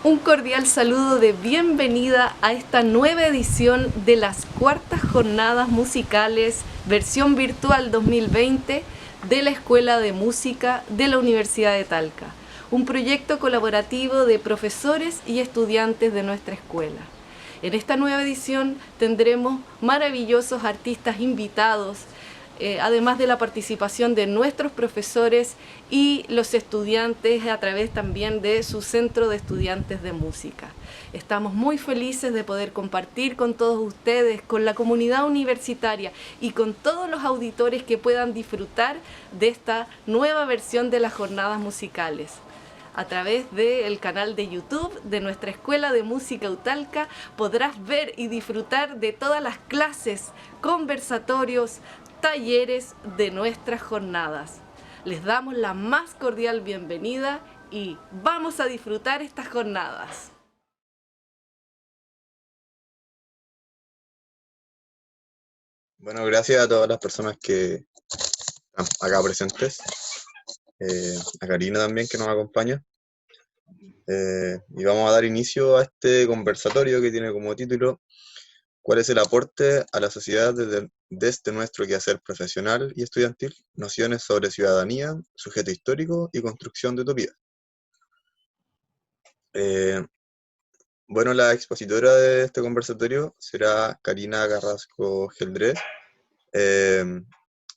Un cordial saludo de bienvenida a esta nueva edición de las cuartas jornadas musicales versión virtual 2020 de la Escuela de Música de la Universidad de Talca, un proyecto colaborativo de profesores y estudiantes de nuestra escuela. En esta nueva edición tendremos maravillosos artistas invitados, además de la participación de nuestros profesores y los estudiantes a través también de su centro de estudiantes de música. Estamos muy felices de poder compartir con todos ustedes, con la comunidad universitaria y con todos los auditores que puedan disfrutar de esta nueva versión de las jornadas musicales. A través del canal de YouTube de nuestra Escuela de Música Utalca podrás ver y disfrutar de todas las clases, conversatorios, talleres de nuestras jornadas. Les damos la más cordial bienvenida y vamos a disfrutar estas jornadas. Bueno, gracias a todas las personas que están acá presentes, a Karina también que nos acompaña, y vamos a dar inicio a este conversatorio que tiene como título ¿Cuál es el aporte a la sociedad desde nuestro quehacer profesional y estudiantil? Nociones sobre ciudadanía, sujeto histórico y construcción de utopía. Eh, bueno, la expositora de este conversatorio será Karina Carrasco Geldrés, eh,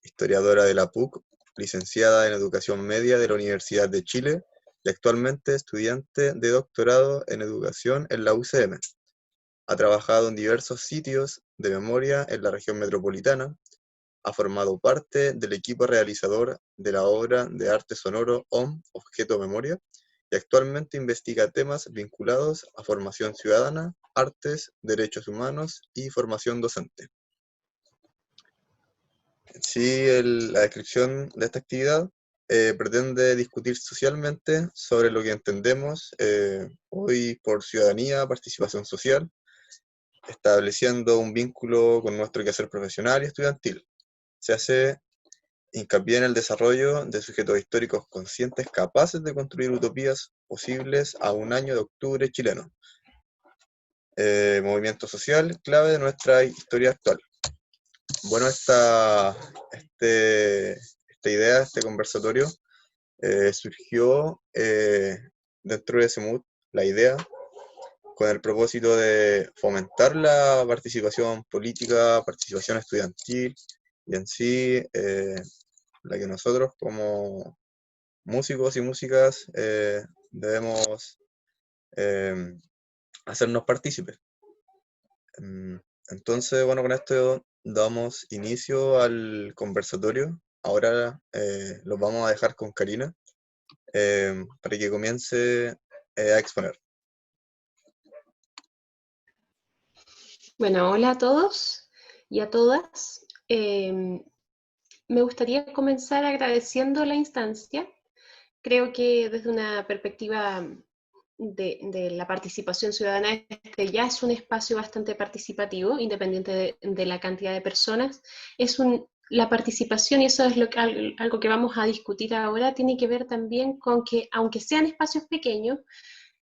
historiadora de la PUC, licenciada en Educación Media de la Universidad de Chile y actualmente estudiante de doctorado en Educación en la UCM. Ha trabajado en diversos sitios de memoria en la región metropolitana, ha formado parte del equipo realizador de la obra de arte sonoro OM, Objeto Memoria, y actualmente investiga temas vinculados a formación ciudadana, artes, derechos humanos y formación docente. Sí, la descripción de esta actividad pretende discutir socialmente sobre lo que entendemos hoy por ciudadanía, participación social, estableciendo un vínculo con nuestro quehacer profesional y estudiantil. Se hace hincapié en el desarrollo de sujetos históricos conscientes capaces de construir utopías posibles a un año de octubre chileno. Movimiento social clave de nuestra historia actual. Bueno, esta idea, este conversatorio, surgió dentro de ese mood, la idea, con el propósito de fomentar la participación política, participación estudiantil, y en sí, la que nosotros como músicos y músicas debemos eh, hacernos partícipes. Entonces, bueno, con esto damos inicio al conversatorio. Ahora los vamos a dejar con Karina para que comience a exponer. Bueno, hola a todos y a todas. Me gustaría comenzar agradeciendo la instancia. Creo que desde una perspectiva de la participación ciudadana, este ya es un espacio bastante participativo, independiente de la cantidad de personas. La participación, y eso es algo que vamos a discutir ahora, tiene que ver también con que, aunque sean espacios pequeños,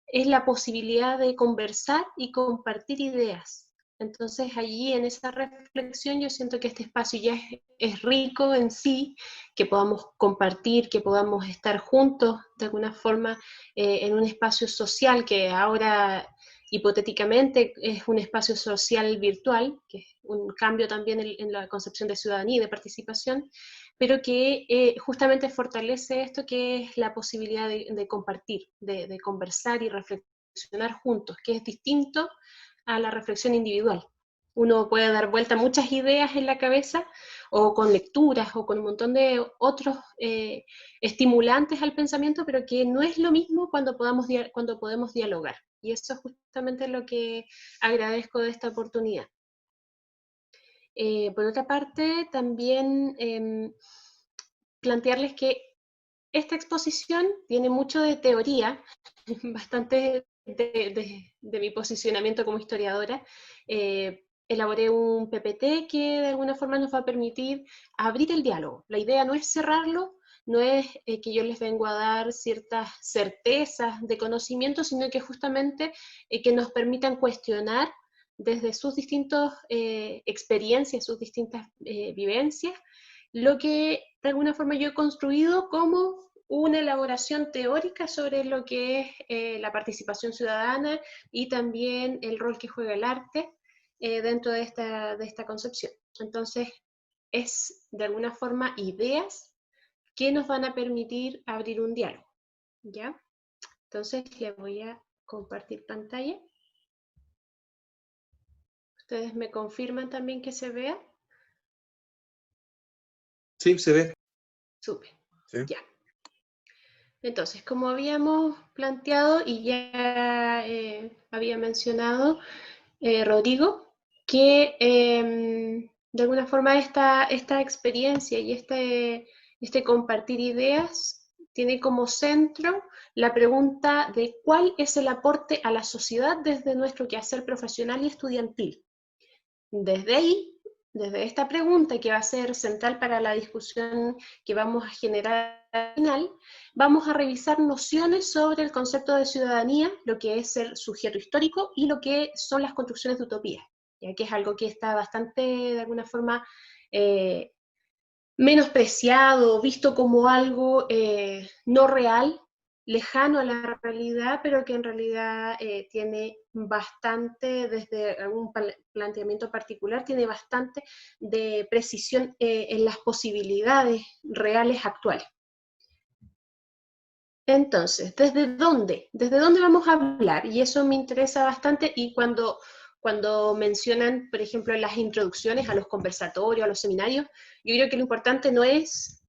es la posibilidad de conversar y compartir ideas. Entonces allí en esa reflexión yo siento que este espacio ya es rico en sí, que podamos compartir, que podamos estar juntos de alguna forma en un espacio social que ahora hipotéticamente es un espacio social virtual, que es un cambio también en la concepción de ciudadanía y de participación, pero que justamente fortalece esto que es la posibilidad de compartir, de conversar y reflexionar juntos, que es distinto a la reflexión individual. Uno puede dar vuelta a muchas ideas en la cabeza, o con lecturas, o con un montón de otros estimulantes al pensamiento, pero que no es lo mismo cuando podemos dialogar. Y eso es justamente lo que agradezco de esta oportunidad. Por otra parte, también plantearles que esta exposición tiene mucho de teoría, bastante de mi posicionamiento como historiadora. Elaboré un PPT que de alguna forma nos va a permitir abrir el diálogo. La idea no es cerrarlo, no es que yo les vengo a dar ciertas certezas de conocimiento, sino que justamente que nos permitan cuestionar desde sus distintas experiencias, sus distintas vivencias, lo que de alguna forma yo he construido como una elaboración teórica sobre lo que es la participación ciudadana y también el rol que juega el arte dentro de esta concepción. Entonces, es de alguna forma ideas que nos van a permitir abrir un diálogo, ¿ya? Entonces, les voy a compartir pantalla. ¿Ustedes me confirman también que se vea? Sí, se ve. Súper, ¿Sí? ya. Entonces, como habíamos planteado y ya había mencionado Rodrigo, que de alguna forma esta experiencia y este compartir ideas tiene como centro la pregunta de cuál es el aporte a la sociedad desde nuestro quehacer profesional y estudiantil. Desde ahí, desde esta pregunta que va a ser central para la discusión que vamos a generar al final, vamos a revisar nociones sobre el concepto de ciudadanía, lo que es el sujeto histórico y lo que son las construcciones de utopía, ya que es algo que está bastante, de alguna forma, menospreciado, visto como algo no real, lejano a la realidad, pero que en realidad tiene bastante, desde algún planteamiento particular, tiene bastante de precisión en las posibilidades reales actuales. Entonces, ¿desde dónde? ¿Desde dónde vamos a hablar? Y eso me interesa bastante, y cuando mencionan, por ejemplo, las introducciones a los conversatorios, a los seminarios, yo creo que lo importante no es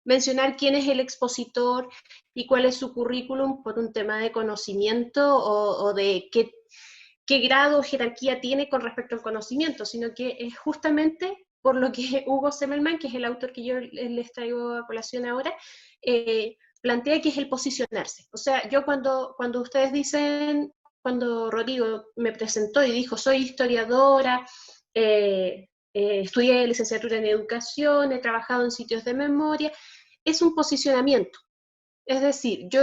mencionar quién es el expositor y cuál es su currículum por un tema de conocimiento o de qué grado o jerarquía tiene con respecto al conocimiento, sino que es justamente por lo que Hugo Semmelmann, que es el autor que yo les traigo a colación ahora, plantea que es el posicionarse. O sea, yo cuando ustedes dicen, cuando Rodrigo me presentó y dijo, soy historiadora, estudié licenciatura en educación, he trabajado en sitios de memoria, es un posicionamiento. Es decir, yo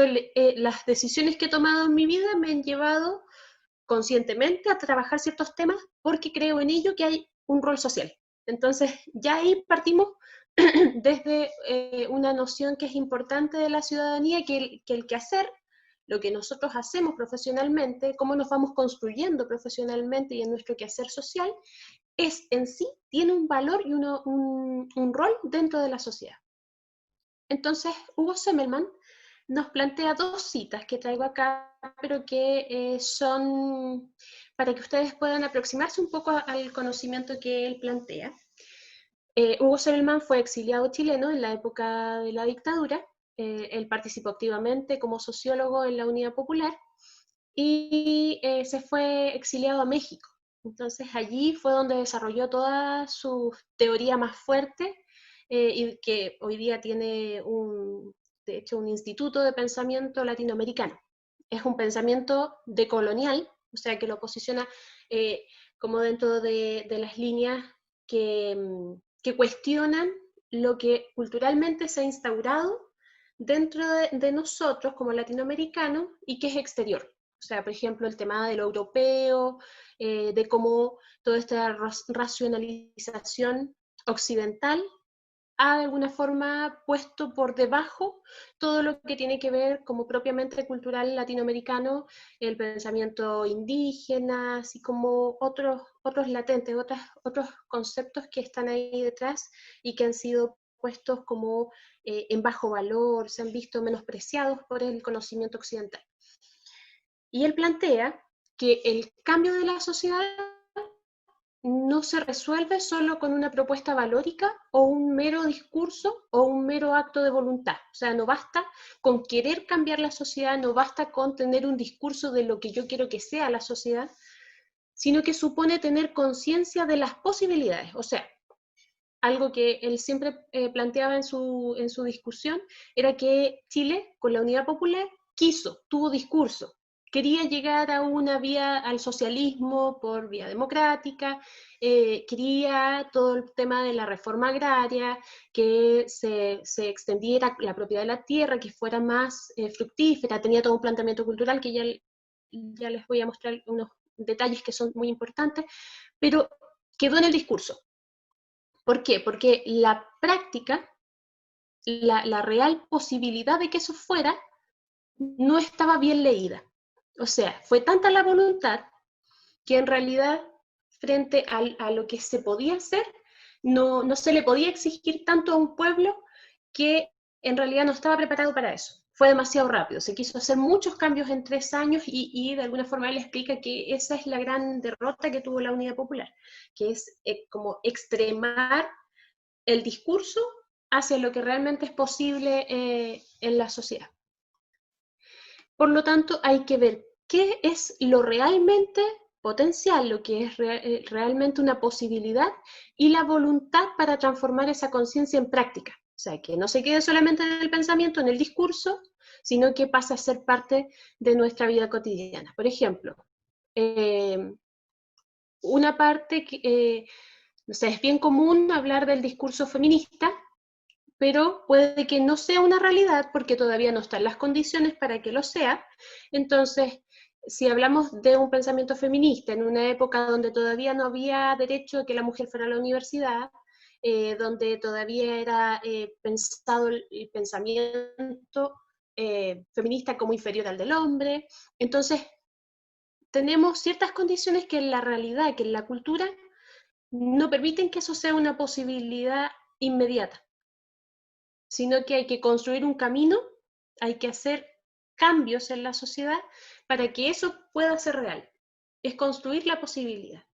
las decisiones que he tomado en mi vida me han llevado conscientemente a trabajar ciertos temas porque creo en ello que hay un rol social. Entonces, ya ahí partimos desde una noción que es importante de la ciudadanía, que el quehacer, lo que nosotros hacemos profesionalmente, cómo nos vamos construyendo profesionalmente y en nuestro quehacer social, es en sí, tiene un valor y un rol dentro de la sociedad. Entonces, Hugo Semmelmann nos plantea dos citas que traigo acá, pero que son para que ustedes puedan aproximarse un poco al conocimiento que él plantea. Hugo Semmelmann fue exiliado chileno en la época de la dictadura. Él participó activamente como sociólogo en la Unidad Popular y se fue exiliado a México. Entonces allí fue donde desarrolló toda su teoría más fuerte y que hoy día tiene de hecho un instituto de pensamiento latinoamericano. Es un pensamiento decolonial, o sea que lo posiciona como dentro de las líneas que cuestionan lo que culturalmente se ha instaurado dentro de nosotros como latinoamericanos y que es exterior. O sea, por ejemplo, el tema de lo europeo, de cómo toda esta racionalización occidental ha de alguna forma puesto por debajo todo lo que tiene que ver como propiamente cultural latinoamericano, el pensamiento indígena, así como otros latentes, otros conceptos que están ahí detrás y que han sido puestos como en bajo valor, se han visto menospreciados por el conocimiento occidental. Y él plantea que el cambio de la sociedad no se resuelve solo con una propuesta valórica o un mero discurso o un mero acto de voluntad. O sea, no basta con querer cambiar la sociedad, no basta con tener un discurso de lo que yo quiero que sea la sociedad, sino que supone tener conciencia de las posibilidades. O sea, algo que él siempre planteaba en su discusión era que Chile, con la Unidad Popular, tuvo discurso, quería llegar a una vía al socialismo por vía democrática, quería todo el tema de la reforma agraria, que se extendiera la propiedad de la tierra, que fuera más fructífera, tenía todo un planteamiento cultural que ya les voy a mostrar unos detalles que son muy importantes, pero quedó en el discurso. ¿Por qué? Porque la práctica, la real posibilidad de que eso fuera, no estaba bien leída. O sea, fue tanta la voluntad que en realidad, frente a lo que se podía hacer, no se le podía exigir tanto a un pueblo que en realidad no estaba preparado para eso. Fue demasiado rápido, se quiso hacer muchos cambios en 3 años y de alguna forma él explica que esa es la gran derrota que tuvo la Unidad Popular, que es como extremar el discurso hacia lo que realmente es posible en la sociedad. Por lo tanto, hay que ver qué es lo realmente potencial, lo que es realmente una posibilidad y la voluntad para transformar esa conciencia en práctica. O sea, que no se quede solamente en el pensamiento, en el discurso, sino que pasa a ser parte de nuestra vida cotidiana. Por ejemplo, una parte que, no sé, es bien común hablar del discurso feminista, pero puede que no sea una realidad porque todavía no están las condiciones para que lo sea. Entonces, si hablamos de un pensamiento feminista en una época donde todavía no había derecho a que la mujer fuera a la universidad, donde todavía era pensado el pensamiento feminista como inferior al del hombre, entonces tenemos ciertas condiciones que en la realidad, que en la cultura, no permiten que eso sea una posibilidad inmediata, sino que hay que construir un camino, hay que hacer cambios en la sociedad para que eso pueda ser real. Es construir la posibilidad.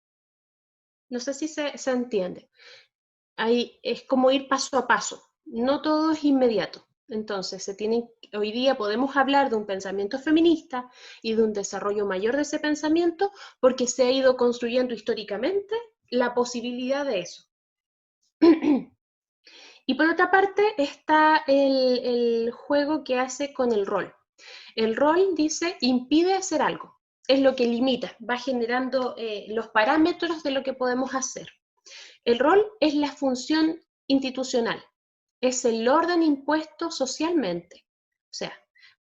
No sé si se entiende. Ahí es como ir paso a paso. No todo es inmediato. Entonces, hoy día podemos hablar de un pensamiento feminista y de un desarrollo mayor de ese pensamiento porque se ha ido construyendo históricamente la posibilidad de eso. Y por otra parte está el juego que hace con el rol. El rol, dice, impide hacer algo. Es lo que limita, va generando los parámetros de lo que podemos hacer. El rol es la función institucional, es el orden impuesto socialmente. O sea,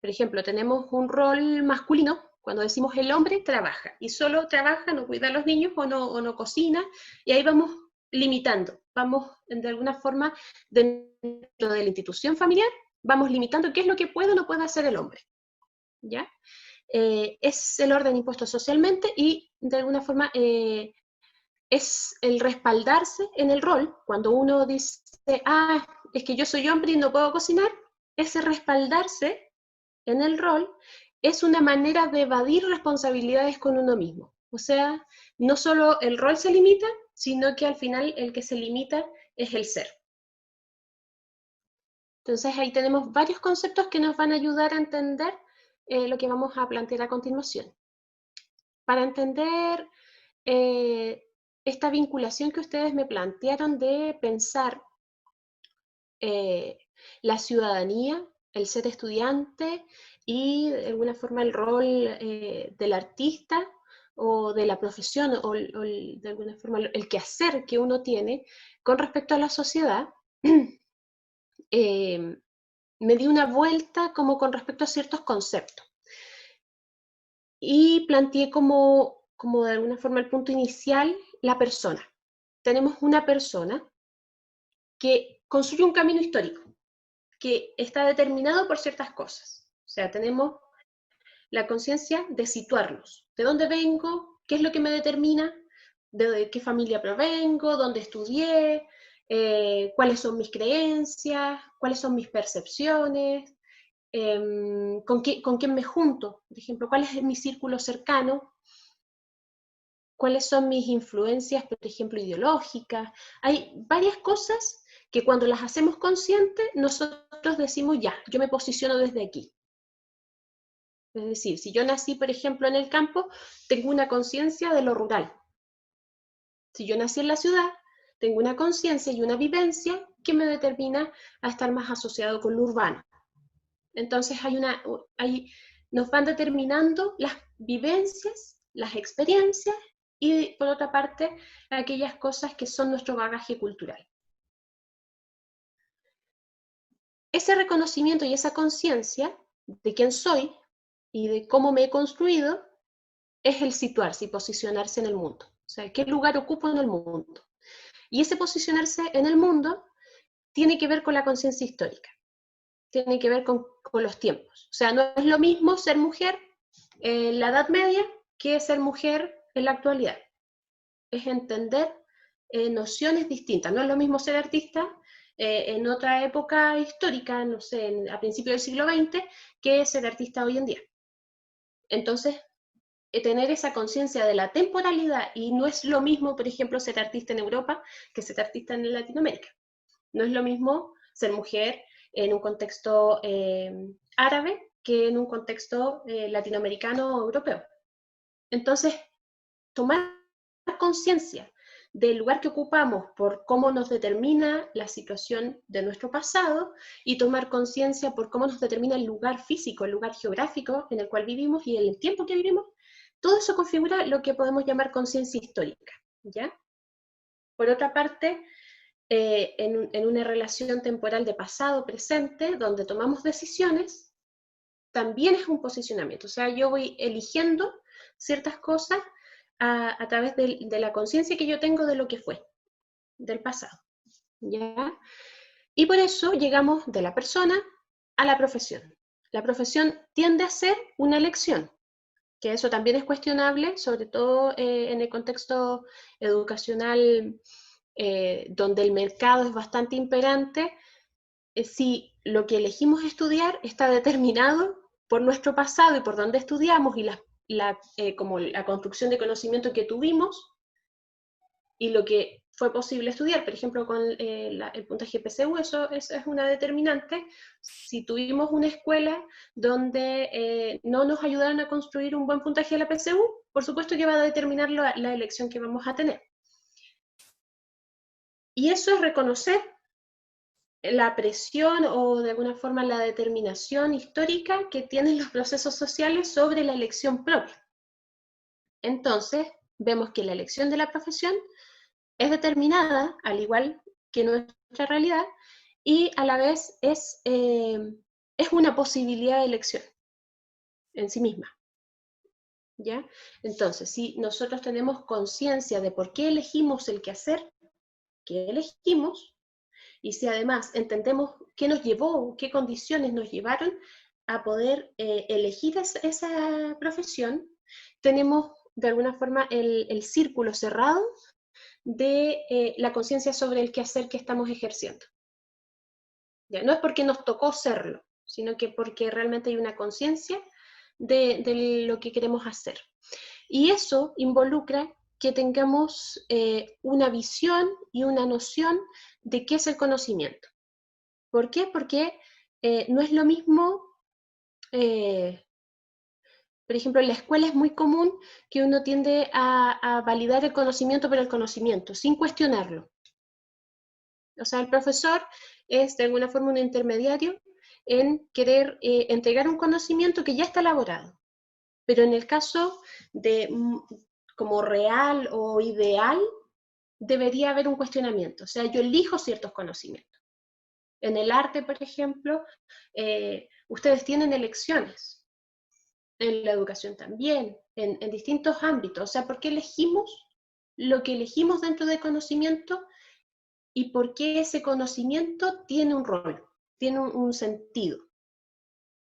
por ejemplo, tenemos un rol masculino, cuando decimos el hombre trabaja, y solo trabaja, no cuida a los niños o no cocina, y ahí vamos limitando, vamos de alguna forma dentro de la institución familiar, vamos limitando qué es lo que puede o no puede hacer el hombre. ¿Ya? Es el orden impuesto socialmente y de alguna forma es el respaldarse en el rol. Cuando uno dice, es que yo soy hombre y no puedo cocinar, ese respaldarse en el rol es una manera de evadir responsabilidades con uno mismo. O sea, no solo el rol se limita, sino que al final el que se limita es el ser. Entonces ahí tenemos varios conceptos que nos van a ayudar a entender lo que vamos a plantear a continuación. Para entender esta vinculación que ustedes me plantearon de pensar la ciudadanía, el ser estudiante y de alguna forma el rol del artista o de la profesión o de alguna forma el quehacer que uno tiene con respecto a la sociedad, me di una vuelta como con respecto a ciertos conceptos y planteé como de alguna forma el punto inicial la persona. Tenemos una persona que construye un camino histórico, que está determinado por ciertas cosas. O sea, tenemos la conciencia de situarnos. ¿De dónde vengo? ¿Qué es lo que me determina? ¿De qué familia provengo? ¿Dónde estudié? ¿Cuáles son mis creencias? ¿Cuáles son mis percepciones? ¿Con quién me junto? Por ejemplo, ¿cuál es mi círculo cercano? ¿Cuáles son mis influencias, por ejemplo, ideológicas? Hay varias cosas que cuando las hacemos conscientes, nosotros decimos, ya, yo me posiciono desde aquí. Es decir, si yo nací, por ejemplo, en el campo, tengo una conciencia de lo rural. Si yo nací en la ciudad, tengo una conciencia y una vivencia que me determina a estar más asociado con lo urbano. Entonces hay nos van determinando las vivencias, las experiencias y, por otra parte, aquellas cosas que son nuestro bagaje cultural. Ese reconocimiento y esa conciencia de quién soy y de cómo me he construido es el situarse y posicionarse en el mundo. O sea, qué lugar ocupo en el mundo. Y ese posicionarse en el mundo tiene que ver con la conciencia histórica, tiene que ver con los tiempos. O sea, no es lo mismo ser mujer en la Edad Media que ser mujer en la actualidad. Es entender nociones distintas. No es lo mismo ser artista en otra época histórica, no sé, a principios del siglo XX, que ser artista hoy en día. Entonces, tener esa conciencia de la temporalidad, y no es lo mismo, por ejemplo, ser artista en Europa que ser artista en Latinoamérica. No es lo mismo ser mujer en un contexto árabe que en un contexto latinoamericano o europeo. Entonces, tomar conciencia del lugar que ocupamos por cómo nos determina la situación de nuestro pasado y tomar conciencia por cómo nos determina el lugar físico, el lugar geográfico en el cual vivimos y el tiempo que vivimos, todo eso configura lo que podemos llamar conciencia histórica, ¿ya? Por otra parte, en una relación temporal de pasado-presente, donde tomamos decisiones, también es un posicionamiento. O sea, yo voy eligiendo ciertas cosas a través de la conciencia que yo tengo de lo que fue, del pasado, ¿ya? Y por eso llegamos de la persona a la profesión. La profesión tiende a ser una elección, que eso también es cuestionable, sobre todo en el contexto educacional donde el mercado es bastante imperante, si lo que elegimos estudiar está determinado por nuestro pasado y por dónde estudiamos y como la construcción de conocimiento que tuvimos y lo que fue posible estudiar, por ejemplo, con el puntaje PSU, eso es una determinante. Si tuvimos una escuela donde no nos ayudaron a construir un buen puntaje de la PSU, por supuesto que va a determinar la elección que vamos a tener. Y eso es reconocer la presión o de alguna forma la determinación histórica que tienen los procesos sociales sobre la elección propia. Entonces, vemos que la elección de la profesión es determinada, al igual que nuestra realidad, y a la vez es una posibilidad de elección en sí misma. ¿Ya? Entonces, si nosotros tenemos conciencia de por qué elegimos el quehacer que elegimos, y si además entendemos qué nos llevó, qué condiciones nos llevaron a poder elegir esa profesión, tenemos de alguna forma el círculo cerrado de la conciencia sobre el quehacer que estamos ejerciendo. ¿Ya? No es porque nos tocó serlo, sino que porque realmente hay una conciencia de lo que queremos hacer. Y eso involucra que tengamos una visión y una noción de qué es el conocimiento. ¿Por qué? Porque no es lo mismo, por ejemplo, en la escuela es muy común que uno tiende a validar el conocimiento por el conocimiento, sin cuestionarlo. O sea, el profesor es de alguna forma un intermediario en querer entregar un conocimiento que ya está elaborado. Pero en el caso de como real o ideal, debería haber un cuestionamiento. O sea, yo elijo ciertos conocimientos. En el arte, por ejemplo, ustedes tienen elecciones. En la educación también, en distintos ámbitos. O sea, ¿por qué elegimos lo que elegimos dentro del conocimiento y por qué ese conocimiento tiene un rol, tiene un sentido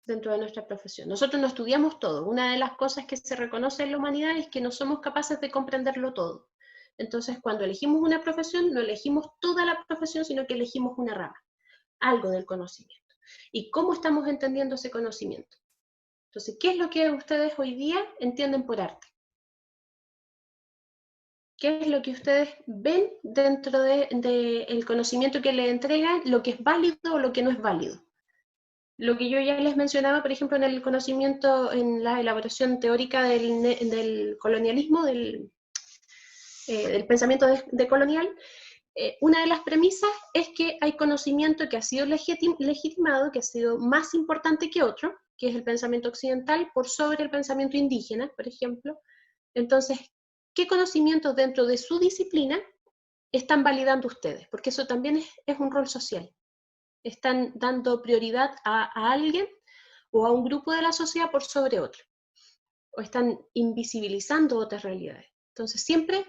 dentro de nuestra profesión? Nosotros no estudiamos todo. Una de las cosas que se reconoce en la humanidad es que no somos capaces de comprenderlo todo. Entonces, cuando elegimos una profesión, no elegimos toda la profesión, sino que elegimos una rama, algo del conocimiento. ¿Y cómo estamos entendiendo ese conocimiento? Entonces, ¿qué es lo que ustedes hoy día entienden por arte? ¿Qué es lo que ustedes ven dentro del conocimiento que les entregan, lo que es válido o lo que no es válido? Lo que yo ya les mencionaba, por ejemplo, en el conocimiento, en la elaboración teórica del colonialismo, del pensamiento decolonial, una de las premisas es que hay conocimiento que ha sido legitimado, que ha sido más importante que otro, que es el pensamiento occidental, por sobre el pensamiento indígena, por ejemplo. Entonces, ¿qué conocimientos dentro de su disciplina están validando ustedes? Porque eso también es un rol social. Están dando prioridad a alguien o a un grupo de la sociedad por sobre otro, o están invisibilizando otras realidades. Entonces, siempre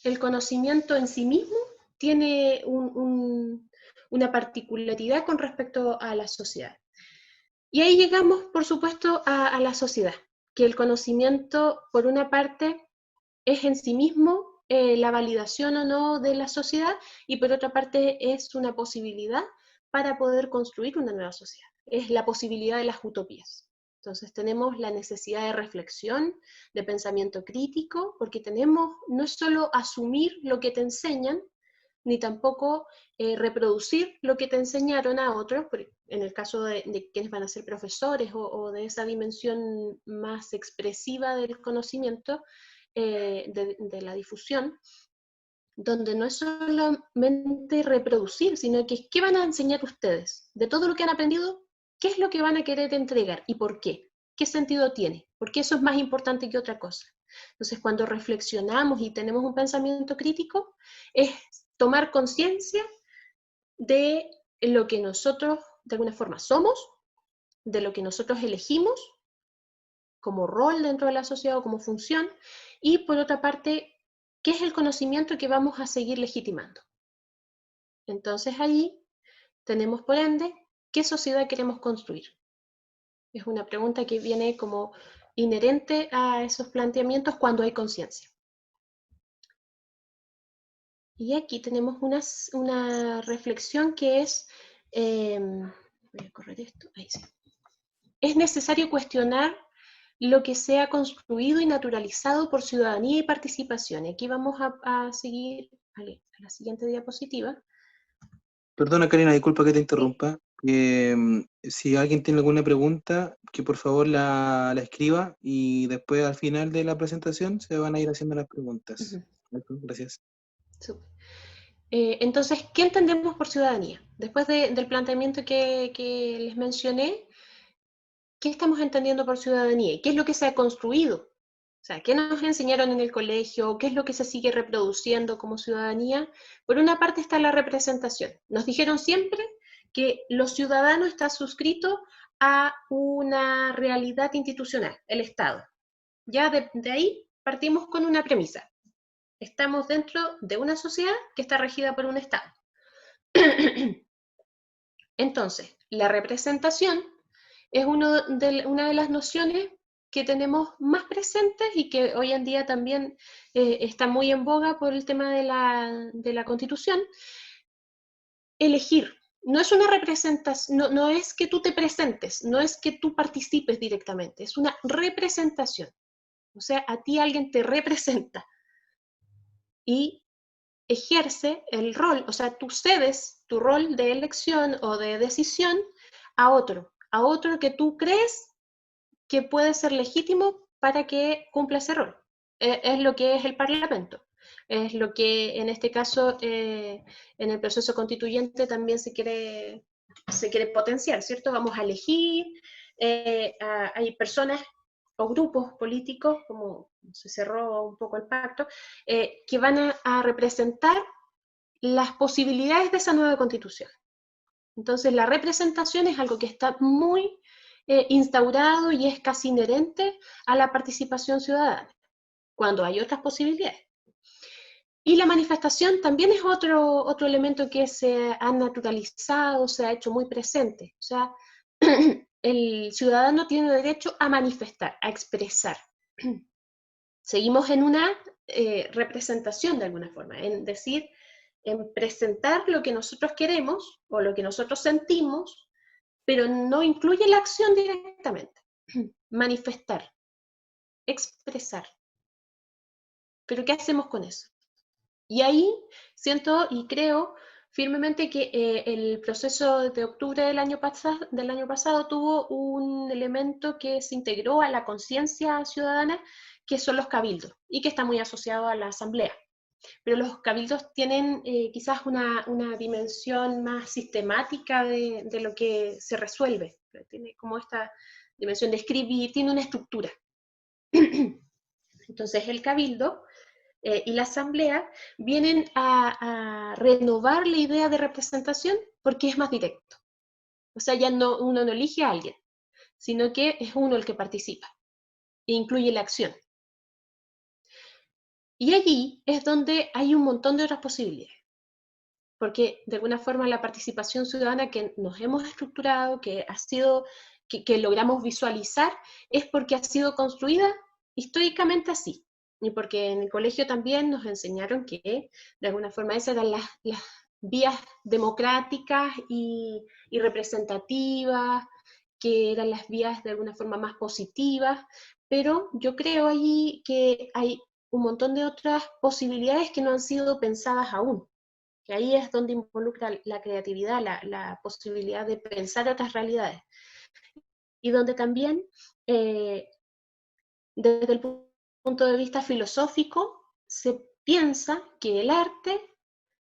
el conocimiento en sí mismo tiene una particularidad con respecto a la sociedad. Y ahí llegamos, por supuesto, a la sociedad, que el conocimiento, por una parte, es en sí mismo la validación o no de la sociedad, y por otra parte es una posibilidad para poder construir una nueva sociedad. Es la posibilidad de las utopías. Entonces tenemos la necesidad de reflexión, de pensamiento crítico, porque tenemos no es solo asumir lo que te enseñan, ni tampoco reproducir lo que te enseñaron a otros, en el caso de quienes van a ser profesores o de esa dimensión más expresiva del conocimiento, de la difusión, donde no es solamente reproducir, sino que ¿qué van a enseñar ustedes? De todo lo que han aprendido, ¿qué es lo que van a querer entregar y por qué? ¿Qué sentido tiene? Porque eso es más importante que otra cosa. Entonces, cuando reflexionamos y tenemos un pensamiento crítico, es tomar conciencia de lo que nosotros, de alguna forma, somos, de lo que nosotros elegimos como rol dentro de la sociedad o como función, y por otra parte, ¿qué es el conocimiento que vamos a seguir legitimando? Entonces allí tenemos, por ende, ¿qué sociedad queremos construir? Es una pregunta que viene como inherente a esos planteamientos cuando hay conciencia. Y aquí tenemos una reflexión que es, voy a correr esto, ahí sí. Es necesario cuestionar lo que sea construido y naturalizado por ciudadanía y participación. Y aquí vamos a seguir a la siguiente diapositiva. Perdona, Karina, disculpa que te interrumpa. Si alguien tiene alguna pregunta, que por favor la escriba y después al final de la presentación se van a ir haciendo las preguntas. Gracias. Super. Entonces, ¿qué entendemos por ciudadanía? Después del planteamiento que les mencioné, ¿qué estamos entendiendo por ciudadanía? ¿Y qué es lo que se ha construido? O sea, ¿qué nos enseñaron en el colegio? ¿Qué es lo que se sigue reproduciendo como ciudadanía? Por una parte está la representación. Nos dijeron siempre que los ciudadanos están suscritos a una realidad institucional, el Estado. Ya de ahí partimos con una premisa. Estamos dentro de una sociedad que está regida por un Estado. Entonces, la representación es una de las nociones que tenemos más presentes y que hoy en día también está muy en boga por el tema de la Constitución. Elegir. No es una representación, no es que tú te presentes, no es que tú participes directamente, es una representación. O sea, a ti alguien te representa y ejerce el rol, o sea, tú cedes tu rol de elección o de decisión a otro que tú crees que puede ser legítimo para que cumpla ese rol. Es lo que es el Parlamento. Es lo que en este caso en el proceso constituyente también se quiere potenciar, ¿cierto? Vamos a elegir, hay personas o grupos políticos, como se cerró un poco el pacto, que van a representar las posibilidades de esa nueva constitución. Entonces la representación es algo que está muy instaurado y es casi inherente a la participación ciudadana, cuando hay otras posibilidades. Y la manifestación también es otro elemento que se ha naturalizado, se ha hecho muy presente. O sea, el ciudadano tiene derecho a manifestar, a expresar. Seguimos en una representación de alguna forma, en decir, en presentar lo que nosotros queremos o lo que nosotros sentimos, pero no incluye la acción directamente. Manifestar, expresar. Pero ¿qué hacemos con eso? Y ahí siento y creo firmemente que el proceso de octubre del año pasado tuvo un elemento que se integró a la conciencia ciudadana, que son los cabildos, y que está muy asociado a la asamblea. pero los cabildos tienen quizás una dimensión más sistemática de lo que se resuelve. Tiene como esta dimensión de escribir, tiene una estructura. Entonces el cabildo y la asamblea vienen a renovar la idea de representación porque es más directo. O sea, ya no, uno no elige a alguien, sino que es uno el que participa e incluye la acción. Y allí es donde hay un montón de otras posibilidades, porque de alguna forma la participación ciudadana que nos hemos estructurado, que ha sido, que logramos visualizar, es porque ha sido construida históricamente así. Y porque en el colegio también nos enseñaron que de alguna forma esas eran las vías democráticas y representativas, que eran las vías de alguna forma más positivas, pero yo creo allí que hay un montón de otras posibilidades que no han sido pensadas aún, que ahí es donde involucra la creatividad, la posibilidad de pensar otras realidades, y donde también, desde el punto de vista filosófico, se piensa que el arte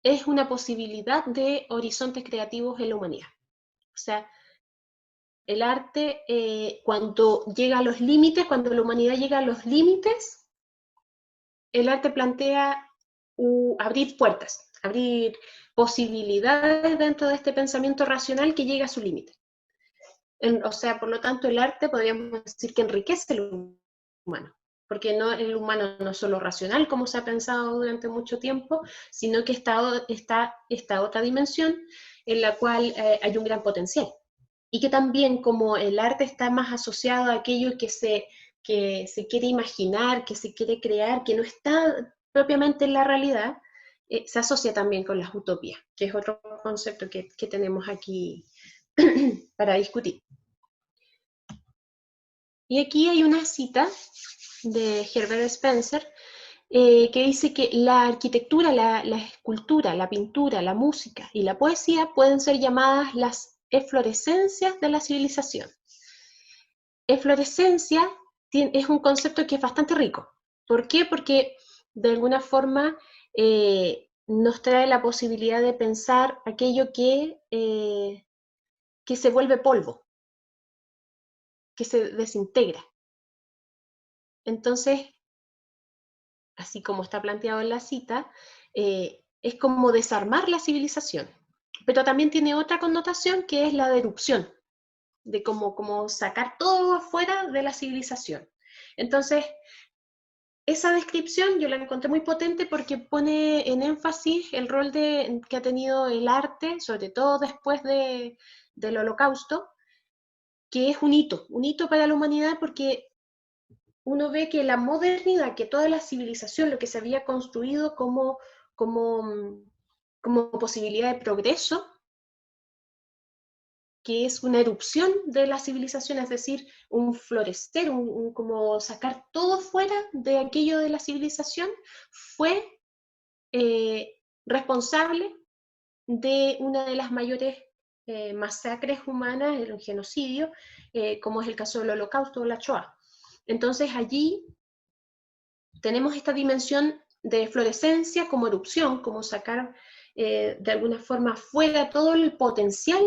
es una posibilidad de horizontes creativos en la humanidad. O sea, el arte, cuando llega a los límites, cuando la humanidad llega a los límites, el arte plantea abrir puertas, abrir posibilidades dentro de este pensamiento racional que llega a su límite. O sea, por lo tanto, el arte podríamos decir que enriquece el humano, porque no, el humano no es solo racional, como se ha pensado durante mucho tiempo, sino que está esta otra dimensión en la cual hay un gran potencial. Y que también como el arte está más asociado a aquello que se quiere imaginar, que se quiere crear, que no está propiamente en la realidad, se asocia también con las utopías, que es otro concepto que tenemos aquí para discutir. Y aquí hay una cita de Herbert Spencer que dice que la arquitectura, la escultura, la pintura, la música y la poesía pueden ser llamadas las eflorescencias de la civilización. Eflorescencia es un concepto que es bastante rico. ¿Por qué? Porque de alguna forma nos trae la posibilidad de pensar aquello que se vuelve polvo, que se desintegra. Entonces, así como está planteado en la cita, es como desarmar la civilización. Pero también tiene otra connotación que es la de erupción, de como sacar todo afuera de la civilización. Entonces, esa descripción yo la encontré muy potente porque pone en énfasis el rol que ha tenido el arte, sobre todo después del Holocausto, que es un hito para la humanidad porque uno ve que la modernidad, que toda la civilización, lo que se había construido como posibilidad de progreso, que es una erupción de la civilización, es decir, un florecer, como sacar todo fuera de aquello de la civilización, fue responsable de una de las mayores masacres humanas, el genocidio, como es el caso del Holocausto o la Shoah. Entonces allí tenemos esta dimensión de fluorescencia como erupción, como sacar de alguna forma fuera todo el potencial,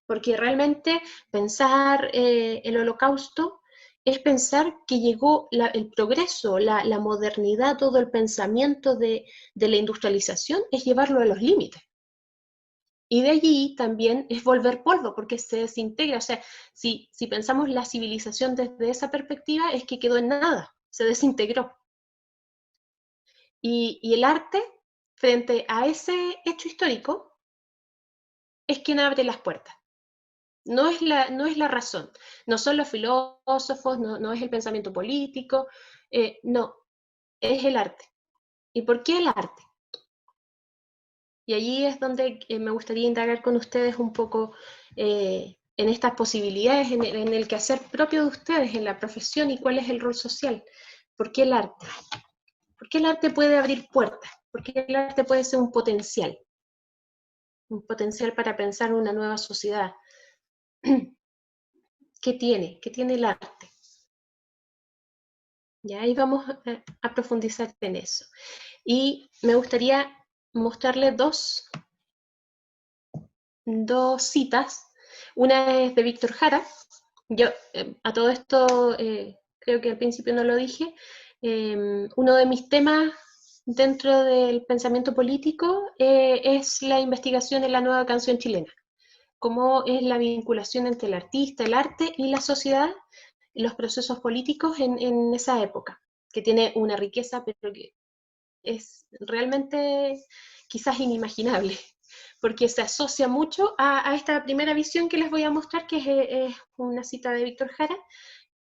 porque realmente pensar el Holocausto es pensar que llegó el progreso, la modernidad, todo el pensamiento de la industrialización, es llevarlo a los límites. Y de allí también es volver polvo, porque se desintegra. O sea, si pensamos la civilización desde esa perspectiva, es que quedó en nada, se desintegró. Y el arte, frente a ese hecho histórico, es quien abre las puertas. No es la razón, no son los filósofos, no es el pensamiento político, no, es el arte. ¿Y por qué el arte? Y allí es donde me gustaría indagar con ustedes un poco en estas posibilidades, en el quehacer propio de ustedes, en la profesión y cuál es el rol social. ¿Por qué el arte? ¿Por qué el arte puede abrir puertas? ¿Por qué el arte puede ser un potencial? Un potencial para pensar una nueva sociedad. ¿Qué tiene? ¿Qué tiene el arte? Ya ahí vamos a profundizar en eso. Y me gustaría mostrarle dos citas. Una es de Víctor Jara. Yo a todo esto, creo que al principio no lo dije, uno de mis temas dentro del pensamiento político es la investigación en la nueva canción chilena. Cómo es la vinculación entre el artista, el arte y la sociedad, los procesos políticos en esa época, que tiene una riqueza, pero que es realmente quizás inimaginable, porque se asocia mucho a esta primera visión que les voy a mostrar, que es una cita de Víctor Jara,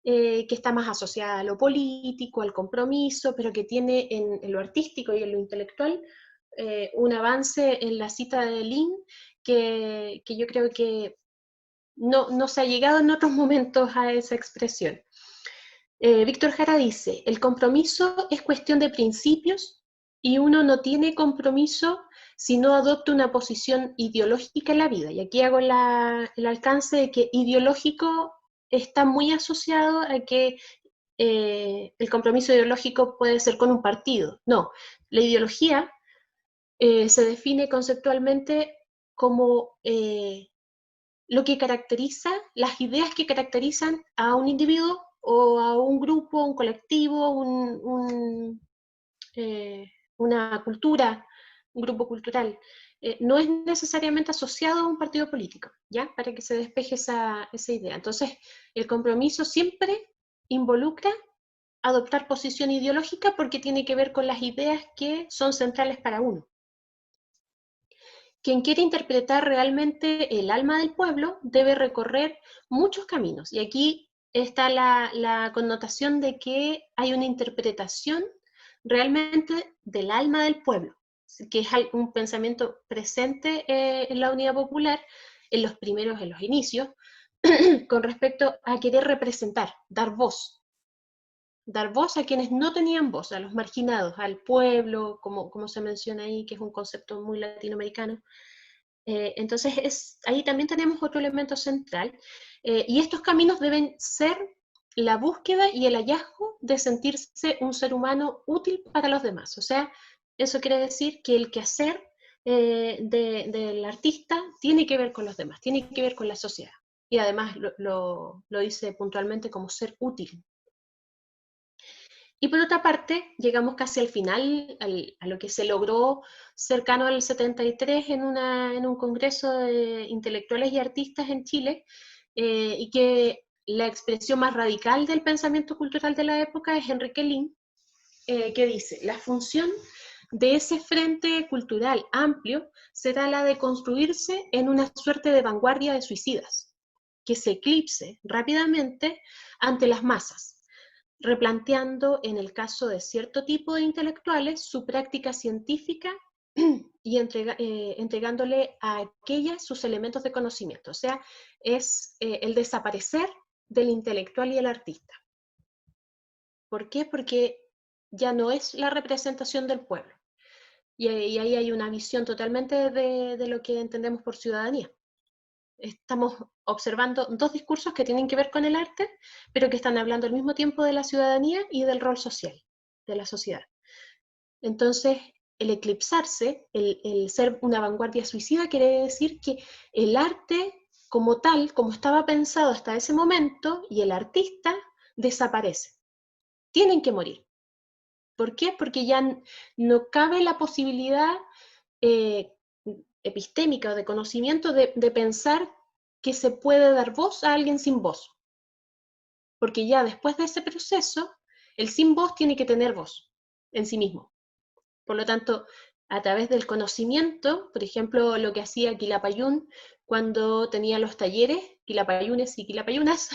que está más asociada a lo político, al compromiso, pero que tiene en lo artístico y en lo intelectual un avance en la cita de Lin que yo creo que no se ha llegado en otros momentos a esa expresión. Víctor Jara dice, el compromiso es cuestión de principios y uno no tiene compromiso si no adopta una posición ideológica en la vida. Y aquí hago el alcance de que ideológico está muy asociado a que el compromiso ideológico puede ser con un partido. No, la ideología se define conceptualmente como lo que caracteriza, las ideas que caracterizan a un individuo o a un grupo, un colectivo, una cultura, un grupo cultural. No es necesariamente asociado a un partido político, ¿ya? Para que se despeje esa idea. Entonces, el compromiso siempre involucra adoptar posición ideológica porque tiene que ver con las ideas que son centrales para uno. Quien quiere interpretar realmente el alma del pueblo debe recorrer muchos caminos. Y aquí está la connotación de que hay una interpretación realmente del alma del pueblo, que es un pensamiento presente en la Unidad Popular, en los inicios, con respecto a querer representar, dar voz a quienes no tenían voz, a los marginados, al pueblo, como se menciona ahí, que es un concepto muy latinoamericano. Entonces, ahí también tenemos otro elemento central, y estos caminos deben ser la búsqueda y el hallazgo de sentirse un ser humano útil para los demás. O sea, eso quiere decir que el quehacer del artista tiene que ver con los demás, tiene que ver con la sociedad. Y además lo dice puntualmente como ser útil. Y por otra parte, llegamos casi al final, a lo que se logró cercano al 73 en un congreso de intelectuales y artistas en Chile, y que la expresión más radical del pensamiento cultural de la época es Enrique Lin, que dice, la función de ese frente cultural amplio será la de construirse en una suerte de vanguardia de suicidas, que se eclipse rápidamente ante las masas, replanteando en el caso de cierto tipo de intelectuales su práctica científica y entregándole a aquellas sus elementos de conocimiento. O sea, es el desaparecer del intelectual y el artista. ¿Por qué? Porque ya no es la representación del pueblo. Y ahí hay una visión totalmente de lo que entendemos por ciudadanía. Estamos observando dos discursos que tienen que ver con el arte, pero que están hablando al mismo tiempo de la ciudadanía y del rol social, de la sociedad. Entonces, el eclipsarse, el ser una vanguardia suicida, quiere decir que el arte como tal, como estaba pensado hasta ese momento, y el artista desaparece. Tienen que morir. ¿Por qué? Porque ya no cabe la posibilidad epistémica o de conocimiento de pensar que se puede dar voz a alguien sin voz. Porque ya después de ese proceso, el sin voz tiene que tener voz en sí mismo. Por lo tanto, a través del conocimiento, por ejemplo, lo que hacía Quilapayún cuando tenía los talleres, Quilapayunes y Quilapayunas,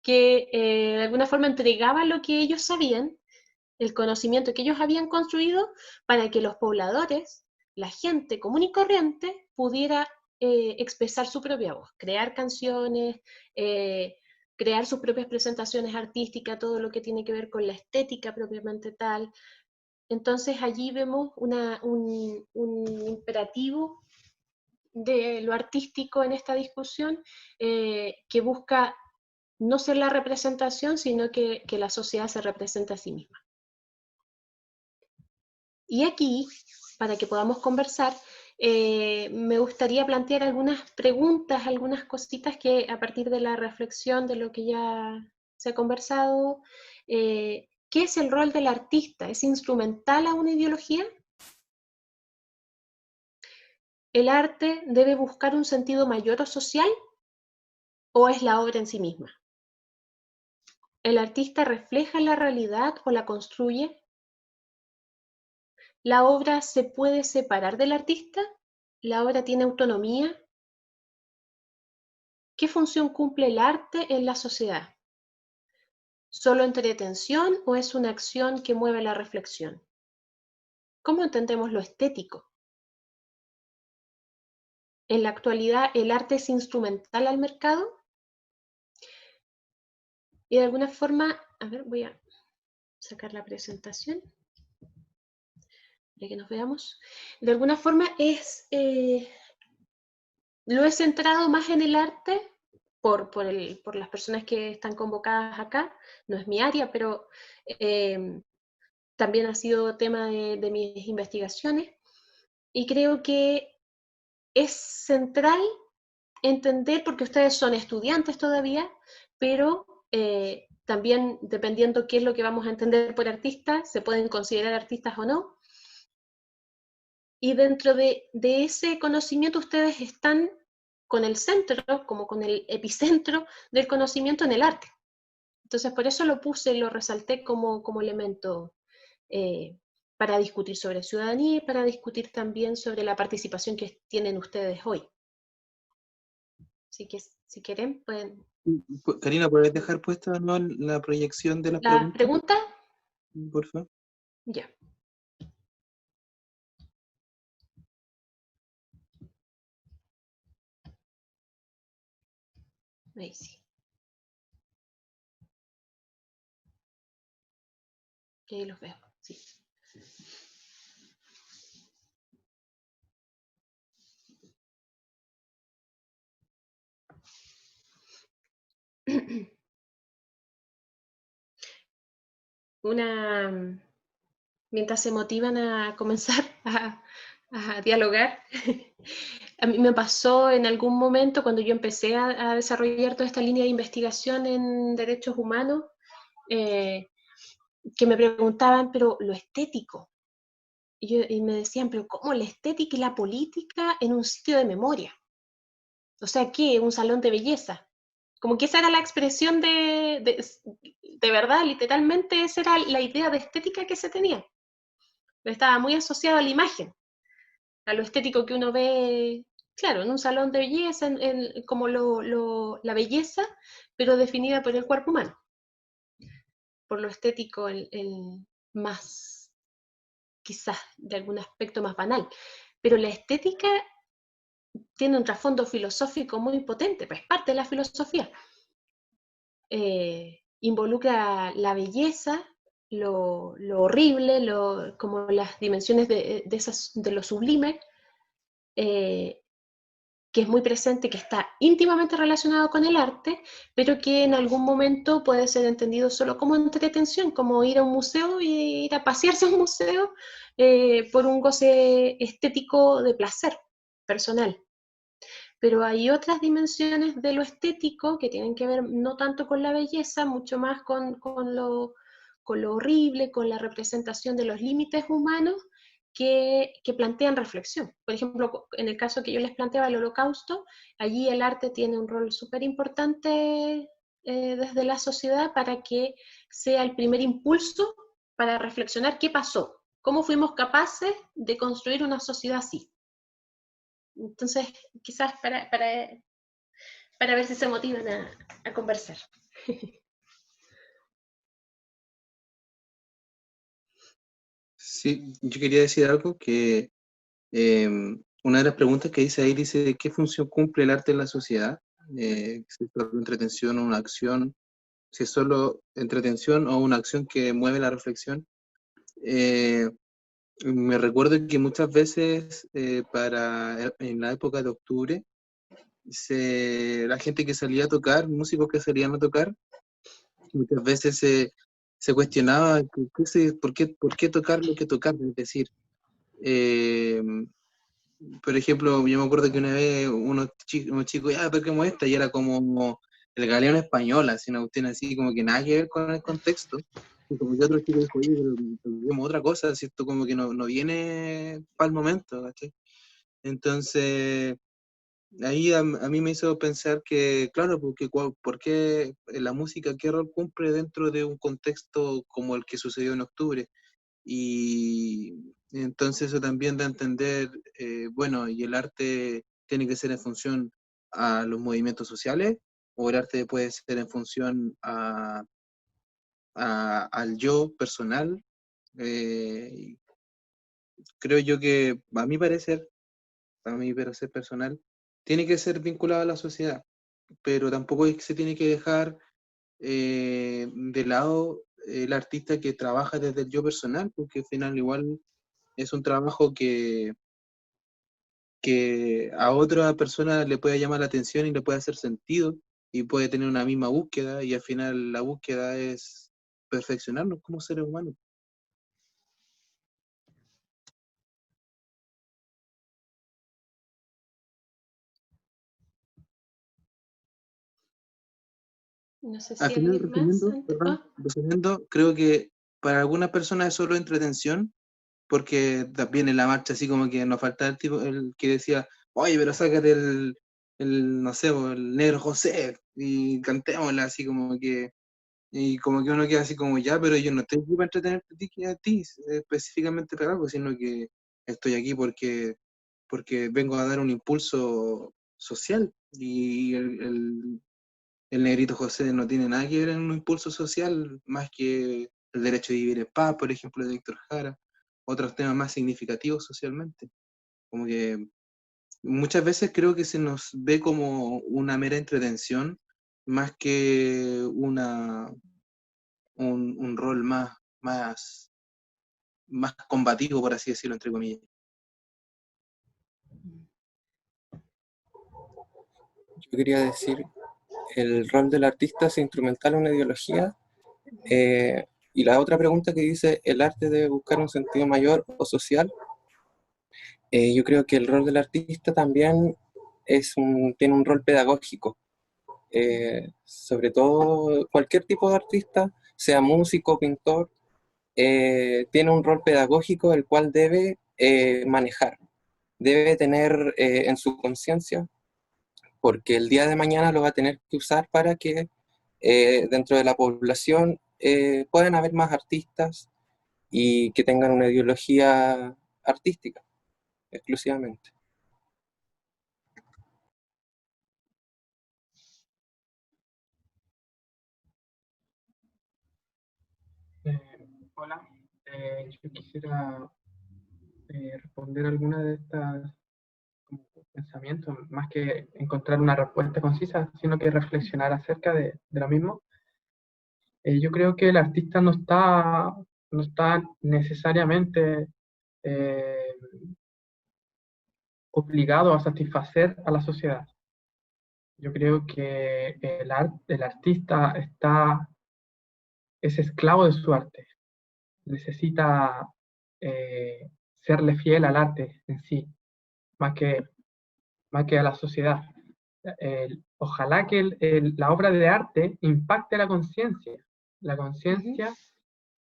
que de alguna forma entregaba lo que ellos sabían, el conocimiento que ellos habían construido, para que los pobladores, la gente común y corriente, pudiera expresar su propia voz, crear canciones, crear sus propias presentaciones artísticas, todo lo que tiene que ver con la estética propiamente tal. Entonces allí vemos un imperativo de lo artístico en esta discusión, que busca no ser la representación, sino que la sociedad se representa a sí misma. Y aquí, para que podamos conversar, me gustaría plantear algunas preguntas, algunas cositas que a partir de la reflexión de lo que ya se ha conversado, ¿qué es el rol del artista? ¿Es instrumental a una ideología? ¿El arte debe buscar un sentido mayor o social? ¿O es la obra en sí misma? ¿El artista refleja la realidad o la construye? ¿La obra se puede separar del artista? ¿La obra tiene autonomía? ¿Qué función cumple el arte en la sociedad? ¿Solo entretención o es una acción que mueve la reflexión? ¿Cómo entendemos lo estético? ¿En la actualidad el arte es instrumental al mercado? Y de alguna forma, a ver, voy a sacar la presentación para que nos veamos. De alguna forma lo he centrado más en el arte por las personas que están convocadas acá. No es mi área, pero también ha sido tema de mis investigaciones. Y creo que es central entender, porque ustedes son estudiantes todavía, pero también dependiendo qué es lo que vamos a entender por artista, se pueden considerar artistas o no. Y dentro de ese conocimiento ustedes están con el centro, como con el epicentro del conocimiento en el arte. Entonces por eso lo puse, lo resalté como elemento para discutir sobre ciudadanía y para discutir también sobre la participación que tienen ustedes hoy. Así que si quieren pueden... Karina, ¿puedes dejar puesta ¿no? la proyección de las ¿La pregunta? Por favor. Ya. Ahí sí. Ahí los veo, sí. Mientras se motivan a comenzar a dialogar, a mí me pasó en algún momento cuando yo empecé a desarrollar toda esta línea de investigación en derechos humanos, que me preguntaban, pero lo estético. Y me decían, pero ¿cómo la estética y la política en un sitio de memoria? O sea, ¿qué? ¿Un salón de belleza? Como que esa era la expresión de verdad, literalmente esa era la idea de estética que se tenía. Estaba muy asociado a la imagen, a lo estético que uno ve, claro, en un salón de belleza, como la belleza, pero definida por el cuerpo humano, por lo estético, el más, quizás de algún aspecto más banal. Pero la estética tiene un trasfondo filosófico muy potente, pues parte de la filosofía. Involucra la belleza, lo horrible, como las dimensiones de lo sublime, que es muy presente, que está íntimamente relacionado con el arte, pero que en algún momento puede ser entendido solo como entretención, como ir a un museo y ir a pasearse a un museo por un goce estético de placer personal. Pero hay otras dimensiones de lo estético que tienen que ver no tanto con la belleza, mucho más con lo horrible, con la representación de los límites humanos que plantean reflexión. Por ejemplo, en el caso que yo les planteaba, el Holocausto, allí el arte tiene un rol súper importante desde la sociedad para que sea el primer impulso para reflexionar qué pasó, cómo fuimos capaces de construir una sociedad así. Entonces, quizás para ver si se motivan a conversar. Sí, yo quería decir algo que una de las preguntas que dice ahí dice ¿qué función cumple el arte en la sociedad? Si es solo entretención o una acción, si es solo entretención o una acción que mueve la reflexión. Me recuerdo que muchas veces en la época de octubre la gente que salía a tocar, músicos que salían a tocar, muchas veces se cuestionaba por qué tocar lo que tocar, es decir, eh, por ejemplo, yo me acuerdo que una vez unos chicos, ya toquemos esta, y era como el Galeón Español, así una cuestión así, como que nada que ver con el contexto, y como que otro chico dijo, oye, pero toquemos otra cosa, si esto como que no viene para el momento, ¿cachai? Entonces, ahí a mí me hizo pensar que, claro, ¿por qué la música, qué rol cumple dentro de un contexto como el que sucedió en octubre? Y entonces eso también da a entender, bueno, ¿y el arte tiene que ser en función a los movimientos sociales? ¿O el arte puede ser en función al yo personal? Y creo yo que, a mi parecer personal, tiene que ser vinculado a la sociedad, pero tampoco es que se tiene que dejar de lado el artista que trabaja desde el yo personal, porque al final igual es un trabajo que a otra persona le puede llamar la atención y le puede hacer sentido y puede tener una misma búsqueda, y al final la búsqueda es perfeccionarnos como seres humanos. No sé Al si final, alguien más. resumiendo, creo que para algunas personas es solo entretención, porque también en la marcha así como que nos falta el tipo, el que decía, oye, pero sácate no sé, el Negro José, y cantémosla así como que, y como que uno queda así como, ya, pero yo no estoy aquí para entretenerte a ti, específicamente para algo, sino que estoy aquí porque vengo a dar un impulso social, y el Negrito José no tiene nada que ver en un impulso social, más que el derecho de vivir en paz, por ejemplo, de Héctor Jara, otros temas más significativos socialmente. Como que muchas veces creo que se nos ve como una mera entretención, más que un rol más combativo, por así decirlo, entre comillas. Yo quería decir, el rol del artista es instrumental a una ideología. Y la otra pregunta que dice, ¿el arte debe buscar un sentido mayor o social? Yo creo que el rol del artista también tiene un rol pedagógico. Sobre todo cualquier tipo de artista, sea músico, pintor, tiene un rol pedagógico el cual debe manejar, debe tener en su conciencia, porque el día de mañana lo va a tener que usar para que dentro de la población puedan haber más artistas y que tengan una ideología artística exclusivamente. Hola, yo quisiera responder alguna de estas como pensamientos, más que encontrar una respuesta concisa, sino que reflexionar acerca de lo mismo. Yo creo que el artista no está necesariamente eh, obligado a satisfacer a la sociedad. Yo creo que el artista es esclavo de su arte, necesita serle fiel al arte en sí, más que, más que a la sociedad. Ojalá que la obra de arte impacte la conciencia. La conciencia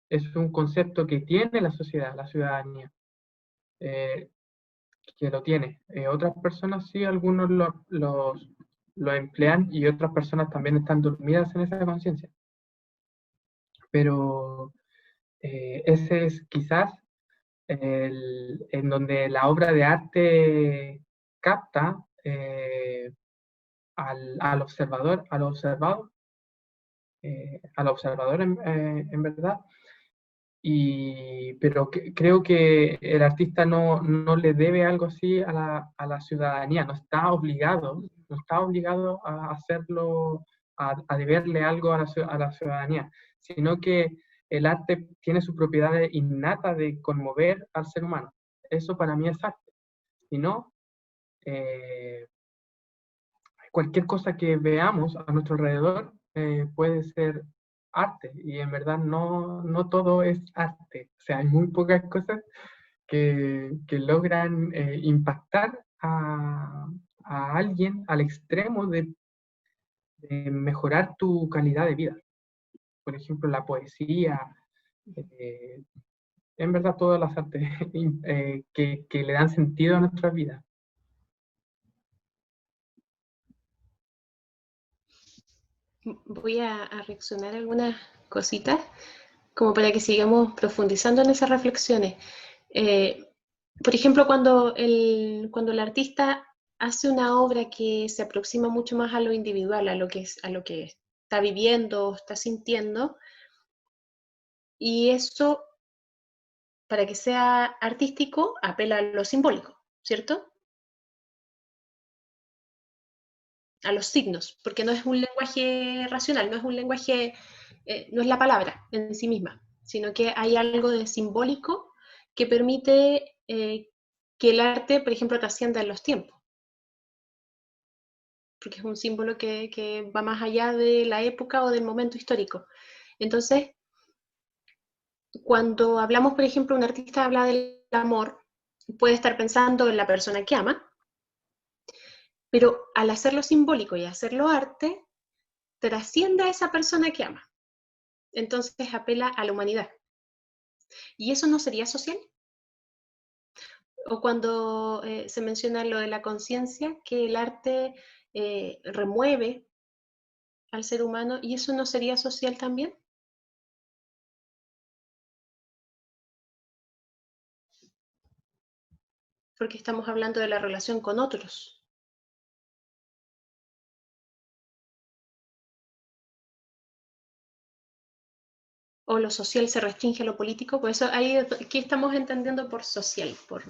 es un concepto que tiene la sociedad, la ciudadanía, eh, que lo tiene. Otras personas sí, algunos lo emplean, y otras personas también están dormidas en esa conciencia. Pero ese es quizás en donde la obra de arte capta al observador, al observado, al observador en verdad. Pero creo que el artista no le debe algo así a la ciudadanía, no está obligado a hacerlo, a deberle algo a la ciudadanía, sino que el arte tiene su propiedad innata de conmover al ser humano. Eso para mí es arte. Si no, cualquier cosa que veamos a nuestro alrededor puede ser arte, y en verdad no todo es arte. O sea, hay muy pocas cosas que logran impactar a alguien al extremo de mejorar tu calidad de vida. Por ejemplo, la poesía, eh, en verdad todas las artes que le dan sentido a nuestra vida. Voy a reaccionar a algunas cositas, como para que sigamos profundizando en esas reflexiones. Por ejemplo, cuando el artista hace una obra que se aproxima mucho más a lo individual, a lo que está viviendo, está sintiendo, y eso, para que sea artístico, apela a lo simbólico, ¿cierto? A los signos, porque no es un lenguaje racional, no es un lenguaje, no es la palabra en sí misma, sino que hay algo de simbólico que permite que el arte, por ejemplo, trascienda en los tiempos, porque es un símbolo que va más allá de la época o del momento histórico. Entonces, cuando hablamos, por ejemplo, un artista habla del amor, puede estar pensando en la persona que ama, pero al hacerlo simbólico y hacerlo arte, trasciende a esa persona que ama. Entonces apela a la humanidad. ¿Y eso no sería social? O cuando se menciona lo de la conciencia, que el arte remueve al ser humano, ¿y eso no sería social también? Porque estamos hablando de la relación con otros. O lo social se restringe a lo político, por eso ahí, ¿qué estamos entendiendo por social? Por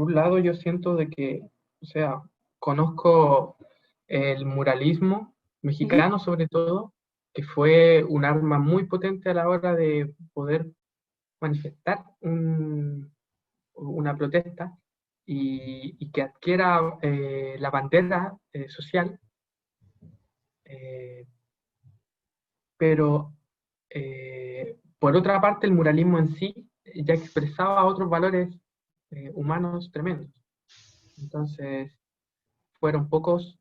un lado, yo siento de que, o sea, conozco el muralismo mexicano sobre todo, que fue un arma muy potente a la hora de poder manifestar una protesta y que adquiera la bandera social, eh, pero por otra parte el muralismo en sí ya expresaba otros valores humanos tremendos. Entonces, fueron pocos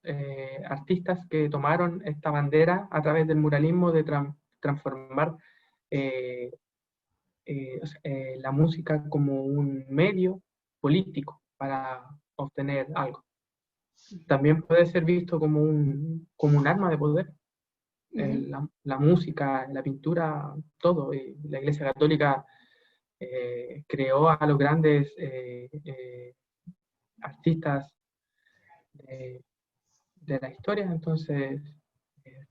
artistas que tomaron esta bandera a través del muralismo de transformar eh, la música como un medio político para obtener algo. También puede ser visto como un arma de poder. La música, la pintura, todo. La Iglesia Católica creó a los grandes artistas de la historia, entonces eh,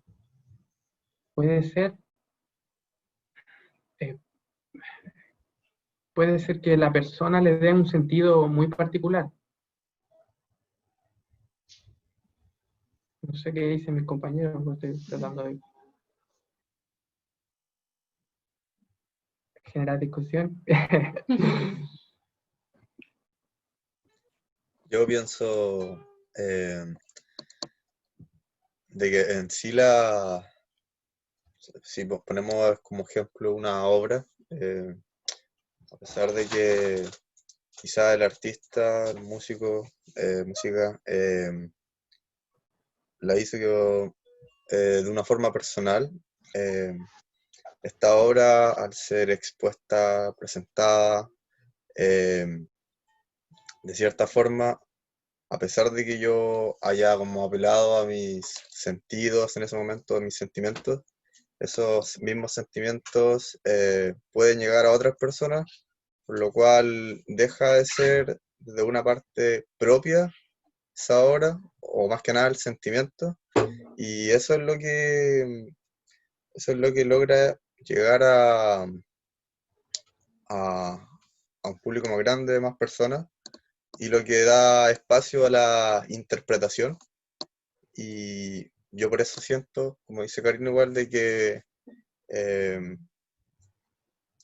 puede ser, eh, puede ser que la persona le dé un sentido muy particular. No sé qué dicen mis compañeros, no estoy tratando de generar discusión. Yo pienso de que en sí si ponemos como ejemplo una obra, a pesar de que quizá el artista, el músico, música, la hizo de una forma personal, eh, esta obra al ser expuesta, presentada, de cierta forma, a pesar de que yo haya como apelado a mis sentidos en ese momento, a mis sentimientos, esos mismos sentimientos pueden llegar a otras personas, por lo cual deja de ser de una parte propia esa obra, o más que nada el sentimiento, y eso es lo que logra llegar a un público más grande, más personas, y lo que da espacio a la interpretación. Y yo por eso siento, como dice Karina, igual de que eh,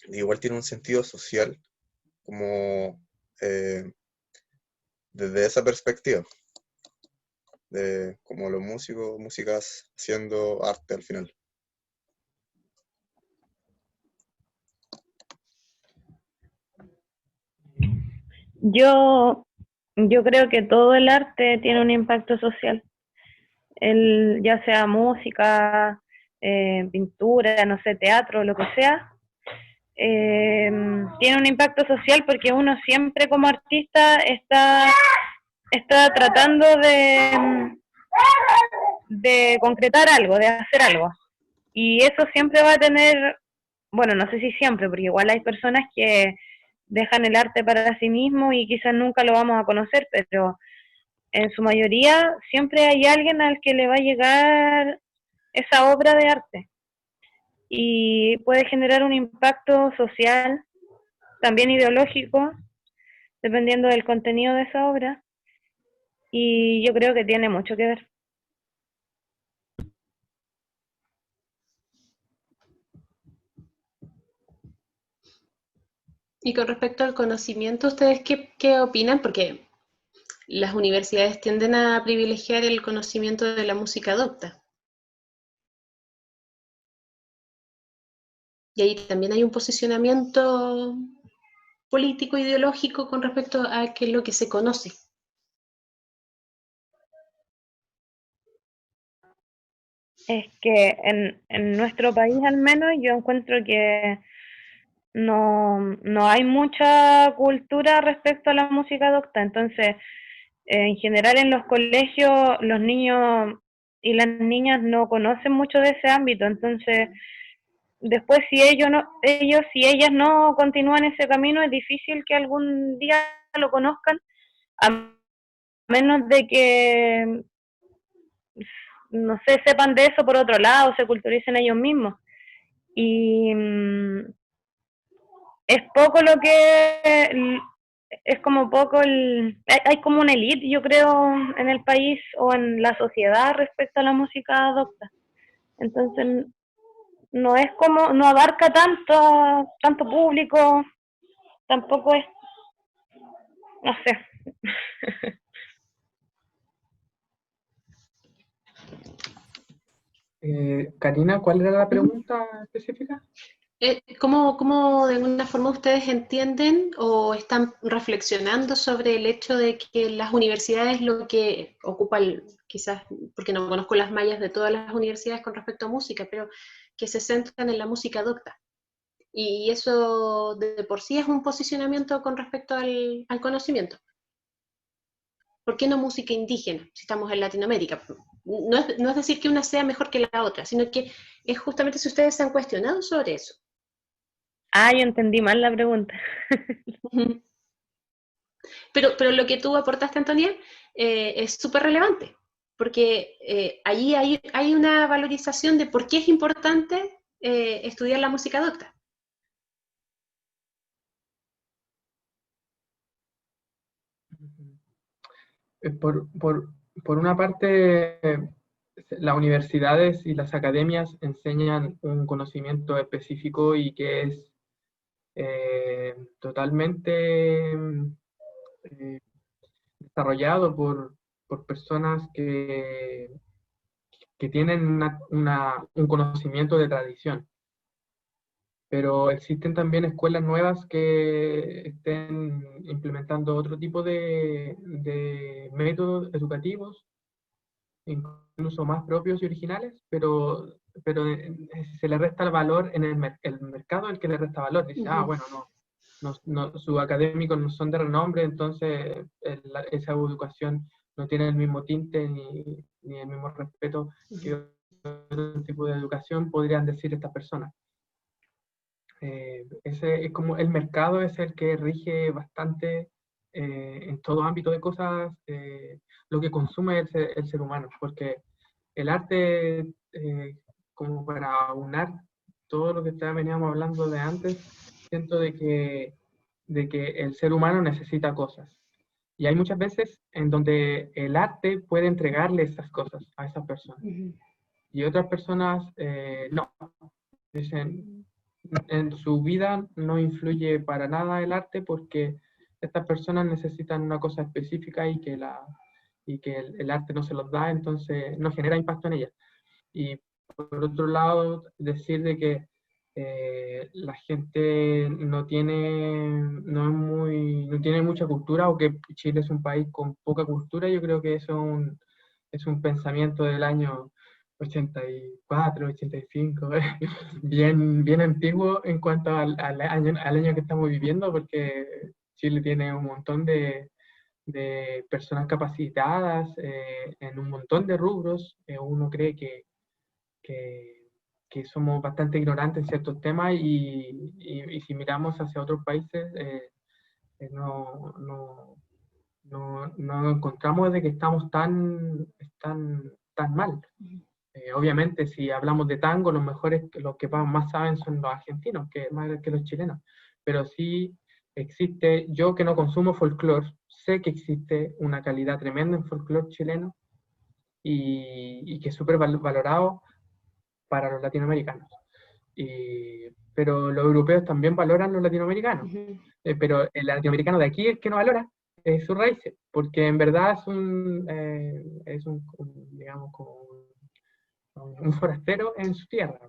igual tiene un sentido social, como desde esa perspectiva, de como los músicos, músicas haciendo arte al final. Yo creo que todo el arte tiene un impacto social, ya sea música, pintura, no sé, teatro, lo que sea, tiene un impacto social porque uno siempre como artista está tratando de concretar algo, de hacer algo. Y eso siempre va a tener, bueno, no sé si siempre, porque igual hay personas que dejan el arte para sí mismo y quizás nunca lo vamos a conocer, pero en su mayoría siempre hay alguien al que le va a llegar esa obra de arte y puede generar un impacto social, también ideológico, dependiendo del contenido de esa obra, y yo creo que tiene mucho que ver. Y con respecto al conocimiento, ¿ustedes qué opinan? Porque las universidades tienden a privilegiar el conocimiento de la música docta. Y ahí también hay un posicionamiento político, ideológico con respecto a qué es lo que se conoce. Es que en nuestro país al menos yo encuentro que no hay mucha cultura respecto a la música docta, entonces en general en los colegios los niños y las niñas no conocen mucho de ese ámbito, entonces después si ellos y ellas no continúan ese camino es difícil que algún día lo conozcan, a menos de que no sé, sepan de eso por otro lado, se culturicen ellos mismos. Y es poco lo que es como poco hay como una élite, yo creo, en el país o en la sociedad respecto a la música docta. Entonces no es como, no abarca tanto público, tampoco es, no sé. Karina, ¿cuál era la pregunta específica? ¿Cómo de alguna forma ustedes entienden o están reflexionando sobre el hecho de que las universidades lo que ocupan, quizás porque no conozco las mallas de todas las universidades con respecto a música, pero que se centran en la música docta? Y eso de por sí es un posicionamiento con respecto al conocimiento. ¿Por qué no música indígena si estamos en Latinoamérica? No es decir que una sea mejor que la otra, sino que es justamente si ustedes se han cuestionado sobre eso. Ah, yo entendí mal la pregunta. Pero lo que tú aportaste, Antonia, es súper relevante, porque allí hay una valorización de por qué es importante estudiar la música docta. Por una parte, las universidades y las academias enseñan un conocimiento específico y que es totalmente desarrollado por personas que tienen un conocimiento de tradición. Pero existen también escuelas nuevas que estén implementando otro tipo de métodos educativos, incluso más propios y originales, pero se le resta el valor en el mercado, el que le resta valor. Dice, bueno, sus académicos no son de renombre, entonces esa educación no tiene el mismo tinte ni el mismo respeto que otro tipo de educación podrían decir estas personas. Ese es como el mercado es el que rige bastante en todo ámbito de cosas lo que consume el ser humano, porque el arte, como para aunar todo lo que veníamos hablando de antes, siento de que el ser humano necesita cosas. Y hay muchas veces en donde el arte puede entregarle esas cosas a esas personas. Y otras personas no. Dicen, en su vida no influye para nada el arte porque estas personas necesitan una cosa específica y que, el arte no se los da, entonces no genera impacto en ellas. Y por otro lado, decir de que la gente no tiene mucha cultura, o que Chile es un país con poca cultura. Yo creo que eso es un pensamiento del año 84, 85, bien antiguo en cuanto al año que estamos viviendo, porque Chile tiene un montón de personas capacitadas en un montón de rubros. Uno cree que, que somos bastante ignorantes en ciertos temas, y si miramos hacia otros países, no encontramos de que estamos tan mal. Obviamente, si hablamos de tango, los que más saben son los argentinos, más que los chilenos. Pero sí existe, yo que no consumo folclore, sé que existe una calidad tremenda en folclore chileno, y que es súper valorado para los latinoamericanos. Pero los europeos también valoran los latinoamericanos. Pero el latinoamericano de aquí, el que no valora, es sus raíces, porque en verdad es digamos, como un forastero en su tierra.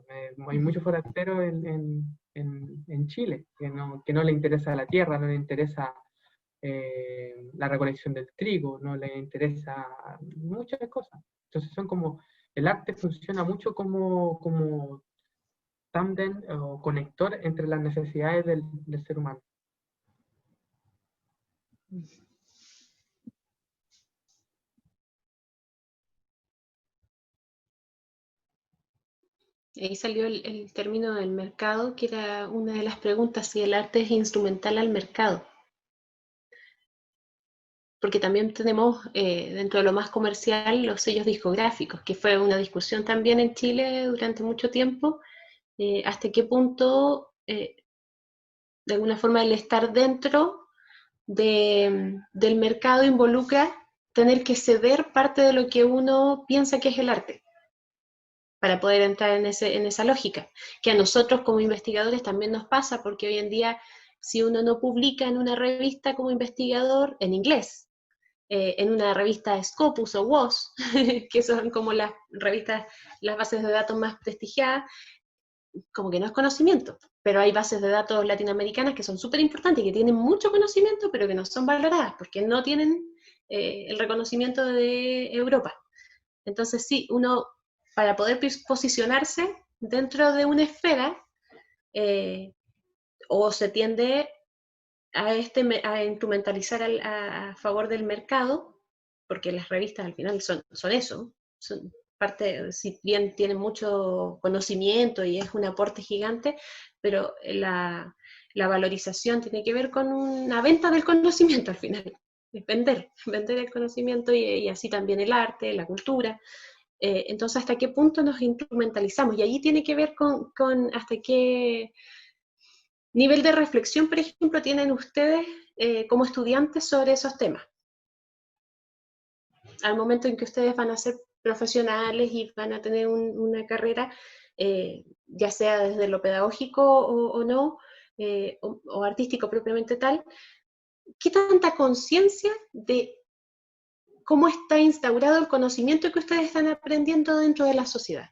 Hay muchos forasteros en Chile que no le interesa la tierra, no le interesa la recolección del trigo, no le interesa muchas cosas. Entonces el arte funciona mucho como tándem o conector entre las necesidades del ser humano. Ahí salió el término del mercado, que era una de las preguntas, si el arte es instrumental al mercado. Porque también tenemos, dentro de lo más comercial, los sellos discográficos, que fue una discusión también en Chile durante mucho tiempo, hasta qué punto, de alguna forma, el estar dentro del mercado involucra tener que ceder parte de lo que uno piensa que es el arte, para poder entrar en esa lógica, que a nosotros como investigadores también nos pasa, porque hoy en día, si uno no publica en una revista como investigador en inglés, en una revista Scopus o WOS, que son como las revistas, las bases de datos más prestigiadas, como que no es conocimiento, pero hay bases de datos latinoamericanas que son súper importantes y que tienen mucho conocimiento, pero que no son valoradas, porque no tienen el reconocimiento de Europa. Entonces sí, uno, para poder posicionarse dentro de una esfera, o se tiende a instrumentalizar a favor del mercado, porque las revistas al final son eso, son parte, si bien tienen mucho conocimiento y es un aporte gigante, pero la valorización tiene que ver con una venta del conocimiento al final, vender el conocimiento, y así también el arte, la cultura. Entonces, ¿hasta qué punto nos instrumentalizamos? Y allí tiene que ver con hasta qué nivel de reflexión, por ejemplo, tienen ustedes como estudiantes sobre esos temas. Al momento en que ustedes van a ser profesionales y van a tener una carrera, ya sea desde lo pedagógico o no, o artístico propiamente tal, ¿qué tanta conciencia de cómo está instaurado el conocimiento que ustedes están aprendiendo dentro de la sociedad?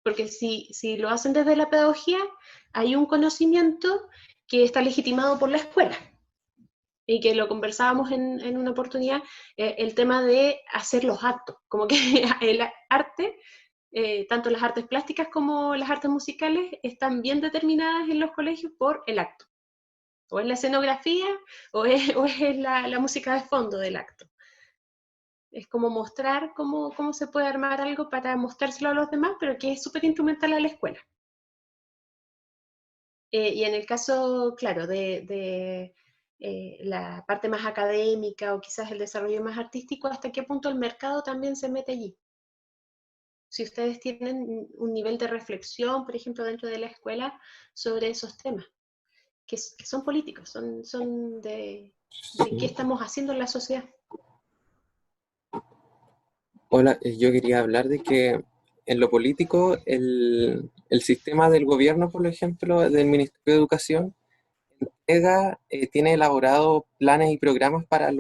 Porque si lo hacen desde la pedagogía, hay un conocimiento que está legitimado por la escuela, y que lo conversábamos en una oportunidad, el tema de hacer los actos, como que el arte, tanto las artes plásticas como las artes musicales, están bien determinadas en los colegios por el acto. O es la escenografía, o es la música de fondo del acto. Es como mostrar cómo se puede armar algo para mostrárselo a los demás, pero que es súper instrumental a la escuela. Y en el caso, claro, de la parte más académica, o quizás el desarrollo más artístico, ¿hasta qué punto el mercado también se mete allí? Si ustedes tienen un nivel de reflexión, por ejemplo, dentro de la escuela, sobre esos temas, que son políticos, son de qué estamos haciendo en la sociedad. Hola, yo quería hablar de que en lo político, el sistema del gobierno, por ejemplo, del Ministerio de Educación, colega tiene elaborado planes y programas para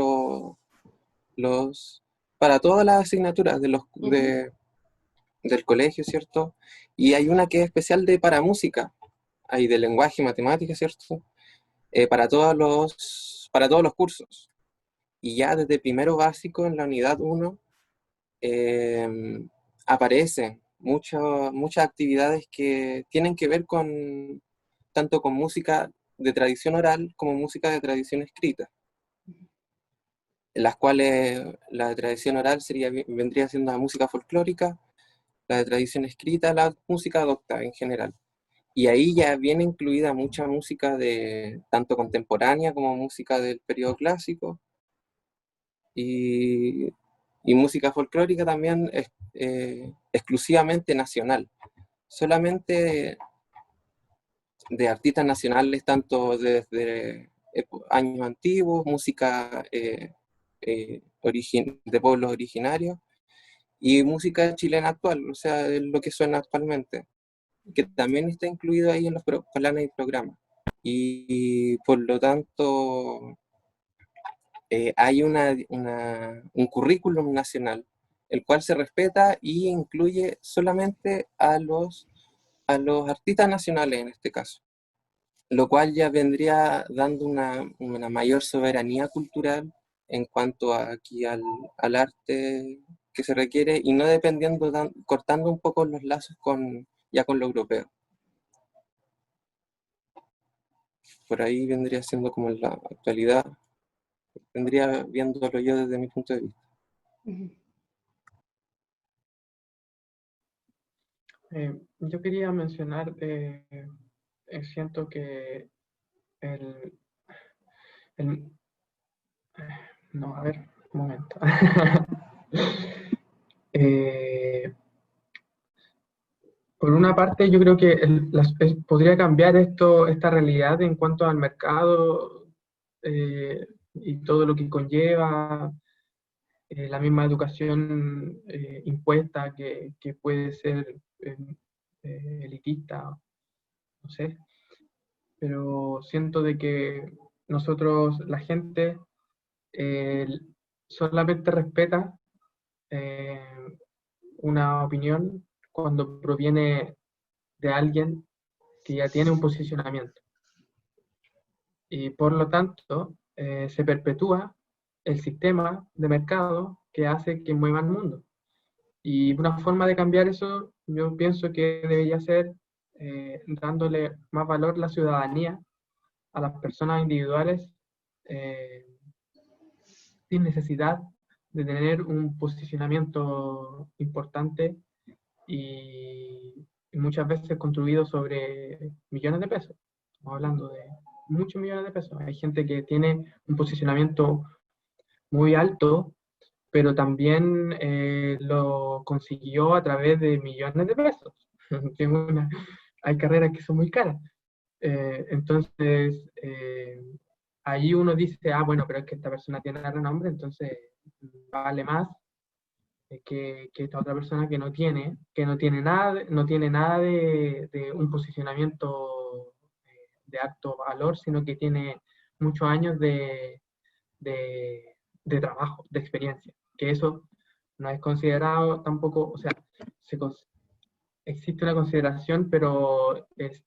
para todas las asignaturas del colegio, ¿cierto? Y hay una que es especial para música, hay de lenguaje y matemáticas, ¿cierto? Para todos los cursos. Y ya desde primero básico, en la unidad 1, aparecen muchas actividades que tienen que ver tanto con música de tradición oral como música de tradición escrita, en las cuales la de tradición oral vendría siendo la música folclórica, la de tradición escrita, la música docta en general. Y ahí ya viene incluida mucha música tanto contemporánea como música del periodo clásico, y música folclórica también exclusivamente nacional. Solamente de artistas nacionales, tanto desde años antiguos, música de pueblos originarios, y música chilena actual, o sea, lo que suena actualmente, que también está incluido ahí en los planes y programas. Y por lo tanto, hay un currículum nacional, el cual se respeta y incluye solamente a los artistas nacionales en este caso, lo cual ya vendría dando una mayor soberanía cultural en cuanto aquí al arte que se requiere, y no dependiendo, cortando un poco los lazos ya con lo europeo. Por ahí vendría siendo como en la actualidad, vendría viéndolo yo desde mi punto de vista. Yo quería mencionar, siento que no, a ver, un momento. Por una parte, yo creo que podría cambiar esta realidad en cuanto al mercado y todo lo que conlleva, la misma educación impuesta que puede ser elitista, no sé, pero siento de que nosotros, la gente, eh, solamente respeta una opinión cuando proviene de alguien que ya tiene un posicionamiento. Y por lo tanto, se perpetúa el sistema de mercado que hace que mueva el mundo. Y una forma de cambiar eso, yo pienso que debería ser dándole más valor a la ciudadanía, a las personas individuales, sin necesidad de tener un posicionamiento importante y muchas veces construido sobre millones de pesos. Estamos hablando de muchos millones de pesos. Hay gente que tiene un posicionamiento muy alto, pero también lo consiguió a través de millones de pesos. Hay carreras que son muy caras. Entonces, ahí uno dice, ah, bueno, pero es que esta persona tiene renombre, entonces vale más que esta otra persona que no tiene nada, no tiene nada de un posicionamiento de alto valor, sino que tiene muchos años de trabajo, de experiencia, que eso no es considerado tampoco, o sea, existe una consideración, pero es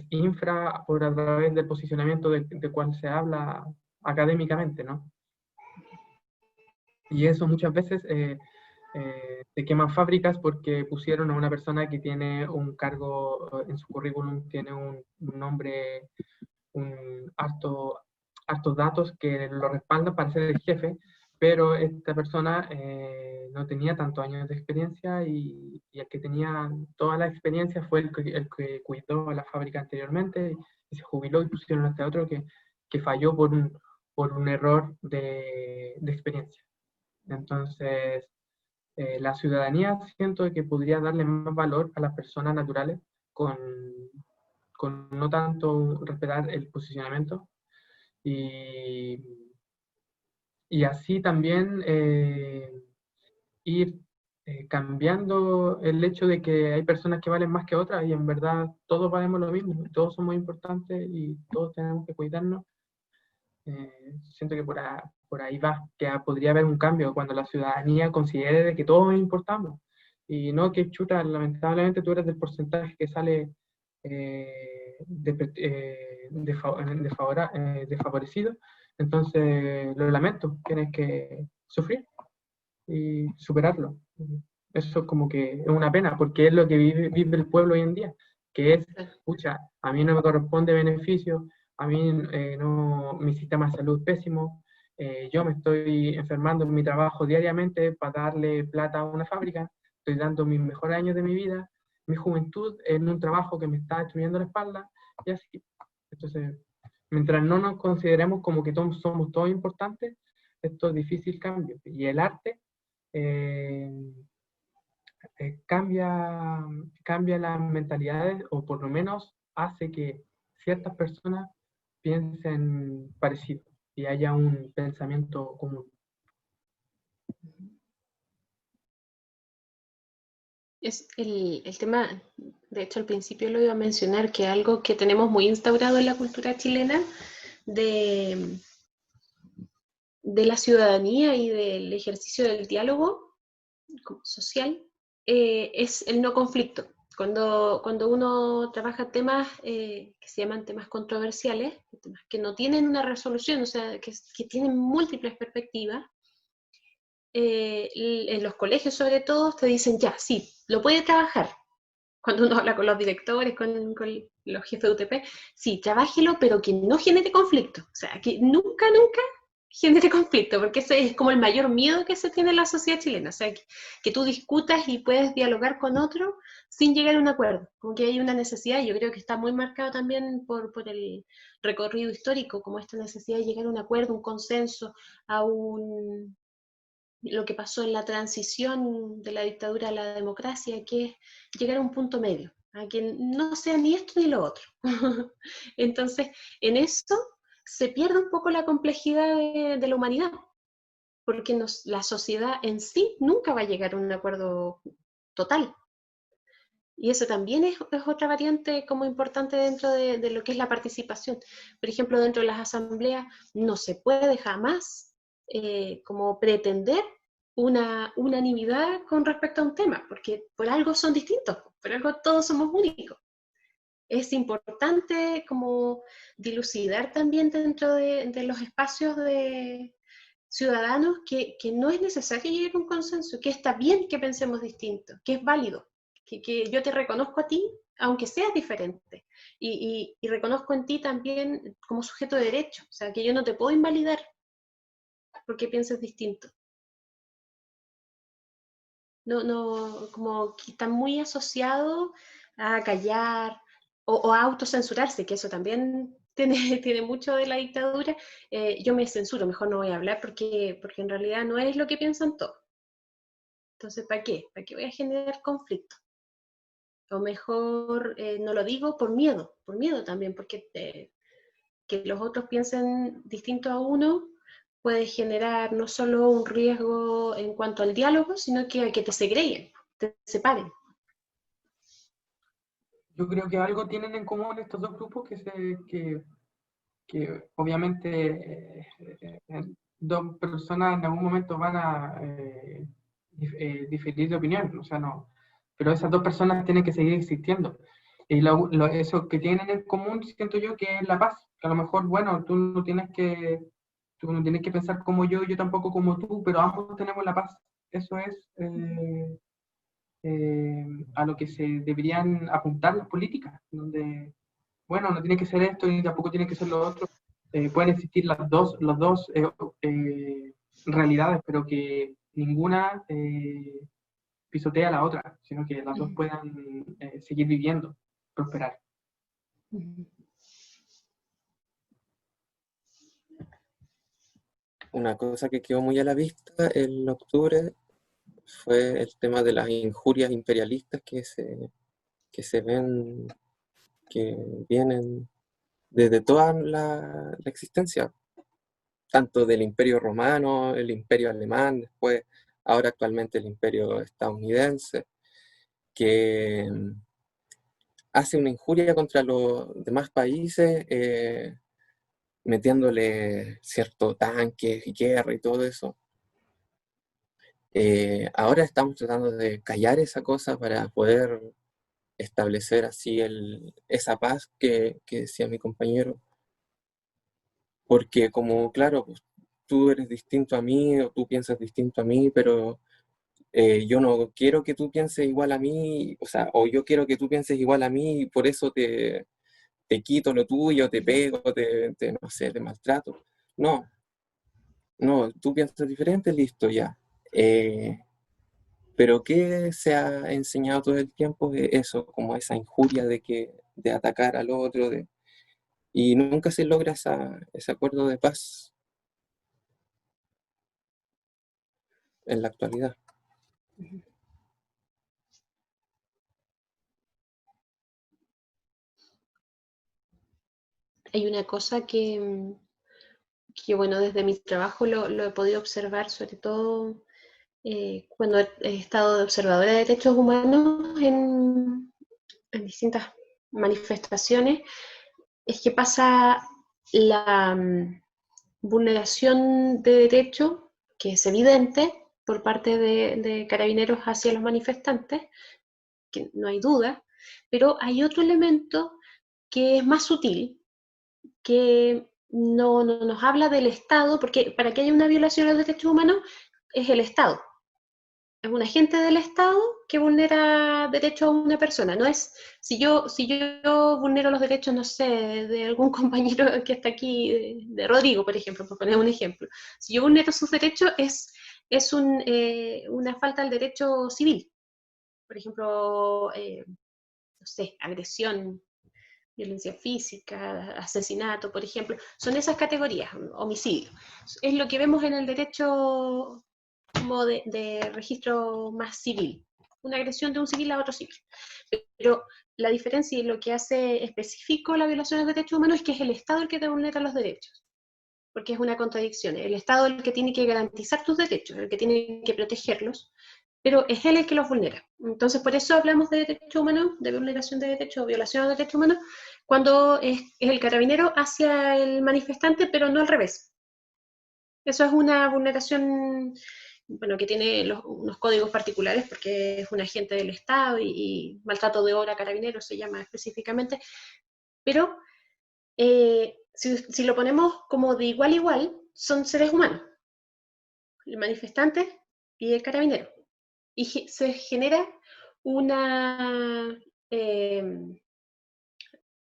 infra por a través del posicionamiento de cual se habla académicamente, ¿no? Y eso muchas veces se queman fábricas porque pusieron a una persona que tiene un cargo en su currículum, tiene un nombre, hartos datos que lo respaldan para ser el jefe, pero esta persona no tenía tantos años de experiencia y el que tenía toda la experiencia fue el que cuidó a la fábrica anteriormente y se jubiló, y pusieron a este otro que falló por un error de experiencia. Entonces, la ciudadanía siento que podría darle más valor a las personas naturales con no tanto respetar el posicionamiento, y así también ir cambiando el hecho de que hay personas que valen más que otras y en verdad todos valemos lo mismo, todos somos importantes y todos tenemos que cuidarnos. Siento que por ahí va, que podría haber un cambio cuando la ciudadanía considere de que todos importamos y no que chuta, lamentablemente tú eres del porcentaje que sale desfavorecido, entonces lo lamento, tienes que sufrir y superarlo. Eso como que es una pena, porque es lo que vive el pueblo hoy en día, que es, pucha, a mí no me corresponde beneficio, a mí no, mi sistema de salud es pésimo, yo me estoy enfermando en mi trabajo diariamente para darle plata a una fábrica, estoy dando mis mejores años de mi vida, mi juventud en un trabajo que me está destruyendo la espalda, y así. Entonces, mientras no nos consideremos como que todos somos todos importantes, esto es difícil cambio. Y el arte eh, cambia las mentalidades, o por lo menos hace que ciertas personas piensen parecido y haya un pensamiento común. Es el tema, de hecho al principio lo iba a mencionar, que algo que tenemos muy instaurado en la cultura chilena de la ciudadanía y del ejercicio del diálogo social es el no conflicto. Cuando uno trabaja temas que se llaman temas controversiales, temas que no tienen una resolución, o sea, que tienen múltiples perspectivas, en los colegios sobre todo te dicen, ya, sí, lo puede trabajar. Cuando uno habla con los directores, con los jefes de UTP, sí, trabájelo, pero que no genere conflicto. O sea, que nunca genere conflicto, porque ese es como el mayor miedo que se tiene en la sociedad chilena. O sea, que tú discutas y puedes dialogar con otro sin llegar a un acuerdo. Como que hay una necesidad, y yo creo que está muy marcado también por el recorrido histórico, como esta necesidad de llegar a un acuerdo, un consenso, a lo que pasó en la transición de la dictadura a la democracia, que es llegar a un punto medio, a que no sea ni esto ni lo otro. Entonces, en esto se pierde un poco la complejidad de la humanidad, porque la sociedad en sí nunca va a llegar a un acuerdo total. Y eso también es otra variante como importante dentro de lo que es la participación. Por ejemplo, dentro de las asambleas no se puede jamás como pretender una unanimidad con respecto a un tema, porque por algo son distintos, por algo todos somos únicos. Es importante como dilucidar también dentro de los espacios de ciudadanos que no es necesario llegar a un consenso, que está bien que pensemos distinto, que es válido, que yo te reconozco a ti, aunque seas diferente, y reconozco en ti también como sujeto de derecho, o sea, que yo no te puedo invalidar porque pienses distinto. No, como que está muy asociado a callar o a autocensurarse, que eso también tiene mucho de la dictadura. Yo me censuro, mejor no voy a hablar porque en realidad no es lo que piensan todos. Entonces, ¿para qué? ¿Para qué voy a generar conflicto? O mejor no lo digo por miedo también, porque que los otros piensen distinto a uno puede generar no solo un riesgo en cuanto al diálogo, sino que te segreguen, te separen. Yo creo que algo tienen en común estos dos grupos que obviamente dos personas en algún momento van a diferir de opinión, o sea, no, pero esas dos personas tienen que seguir existiendo. Y eso que tienen en común, siento yo, que es la paz, que a lo mejor, bueno, tú no tienes que pensar como yo tampoco como tú, pero ambos tenemos la paz. Eso es a lo que se deberían apuntar las políticas, donde bueno, no tiene que ser esto ni tampoco tiene que ser lo otro. Pueden existir las dos realidades, pero que ninguna pisotea a la otra, sino que las dos puedan seguir viviendo, prosperar. Una cosa que quedó muy a la vista en octubre fue el tema de las injurias imperialistas que se ven, que vienen desde toda la existencia, tanto del Imperio Romano, el Imperio Alemán, después ahora actualmente el imperio estadounidense, que hace una injuria contra los demás países, metiéndole cierto tanques y guerra y todo eso. Ahora estamos tratando de callar esa cosa para poder establecer así esa paz que decía mi compañero. Porque como, claro, pues, tú eres distinto a mí o tú piensas distinto a mí, pero yo no quiero que tú pienses igual a mí, o sea, o yo quiero que tú pienses igual a mí y por eso te quito lo tuyo, te pego, no sé, te maltrato. No, no, tú piensas diferente, listo, ya. Pero ¿qué se ha enseñado todo el tiempo? Eso, como esa injuria de atacar al otro, y nunca se logra ese acuerdo de paz en la actualidad. Hay una cosa que bueno, desde mi trabajo lo he podido observar, sobre todo cuando he estado de observadora de derechos humanos en distintas manifestaciones, es que pasa la vulneración de derecho, que es evidente por parte de carabineros hacia los manifestantes, que no hay duda, pero hay otro elemento que es más sutil, que no nos habla del Estado, porque para que haya una violación de los derechos humanos es el Estado. Es un agente del Estado que vulnera derechos a una persona. No es, si yo vulnero los derechos, no sé, de algún compañero que está aquí, de Rodrigo, por ejemplo, por poner un ejemplo. Si yo vulnero sus derechos, es una falta al derecho civil. Por ejemplo, no sé, agresión, violencia física, asesinato, por ejemplo. Son esas categorías, homicidio. Es lo que vemos en el derecho como de registro más civil, una agresión de un civil a otro civil. Pero la diferencia y lo que hace específico la violación de derechos humanos es que es el Estado el que te vulnera los derechos, porque es una contradicción. El Estado es el que tiene que garantizar tus derechos, el que tiene que protegerlos, pero es él el que los vulnera. Entonces, por eso hablamos de derechos humanos, de vulneración de derechos o violación de derechos humanos, cuando es el carabinero hacia el manifestante, pero no al revés. Eso es una vulneración, bueno, que tiene unos códigos particulares porque es un agente del Estado y maltrato de obra carabinero se llama específicamente, pero si lo ponemos como de igual a igual, son seres humanos, el manifestante y el carabinero. Y se genera una,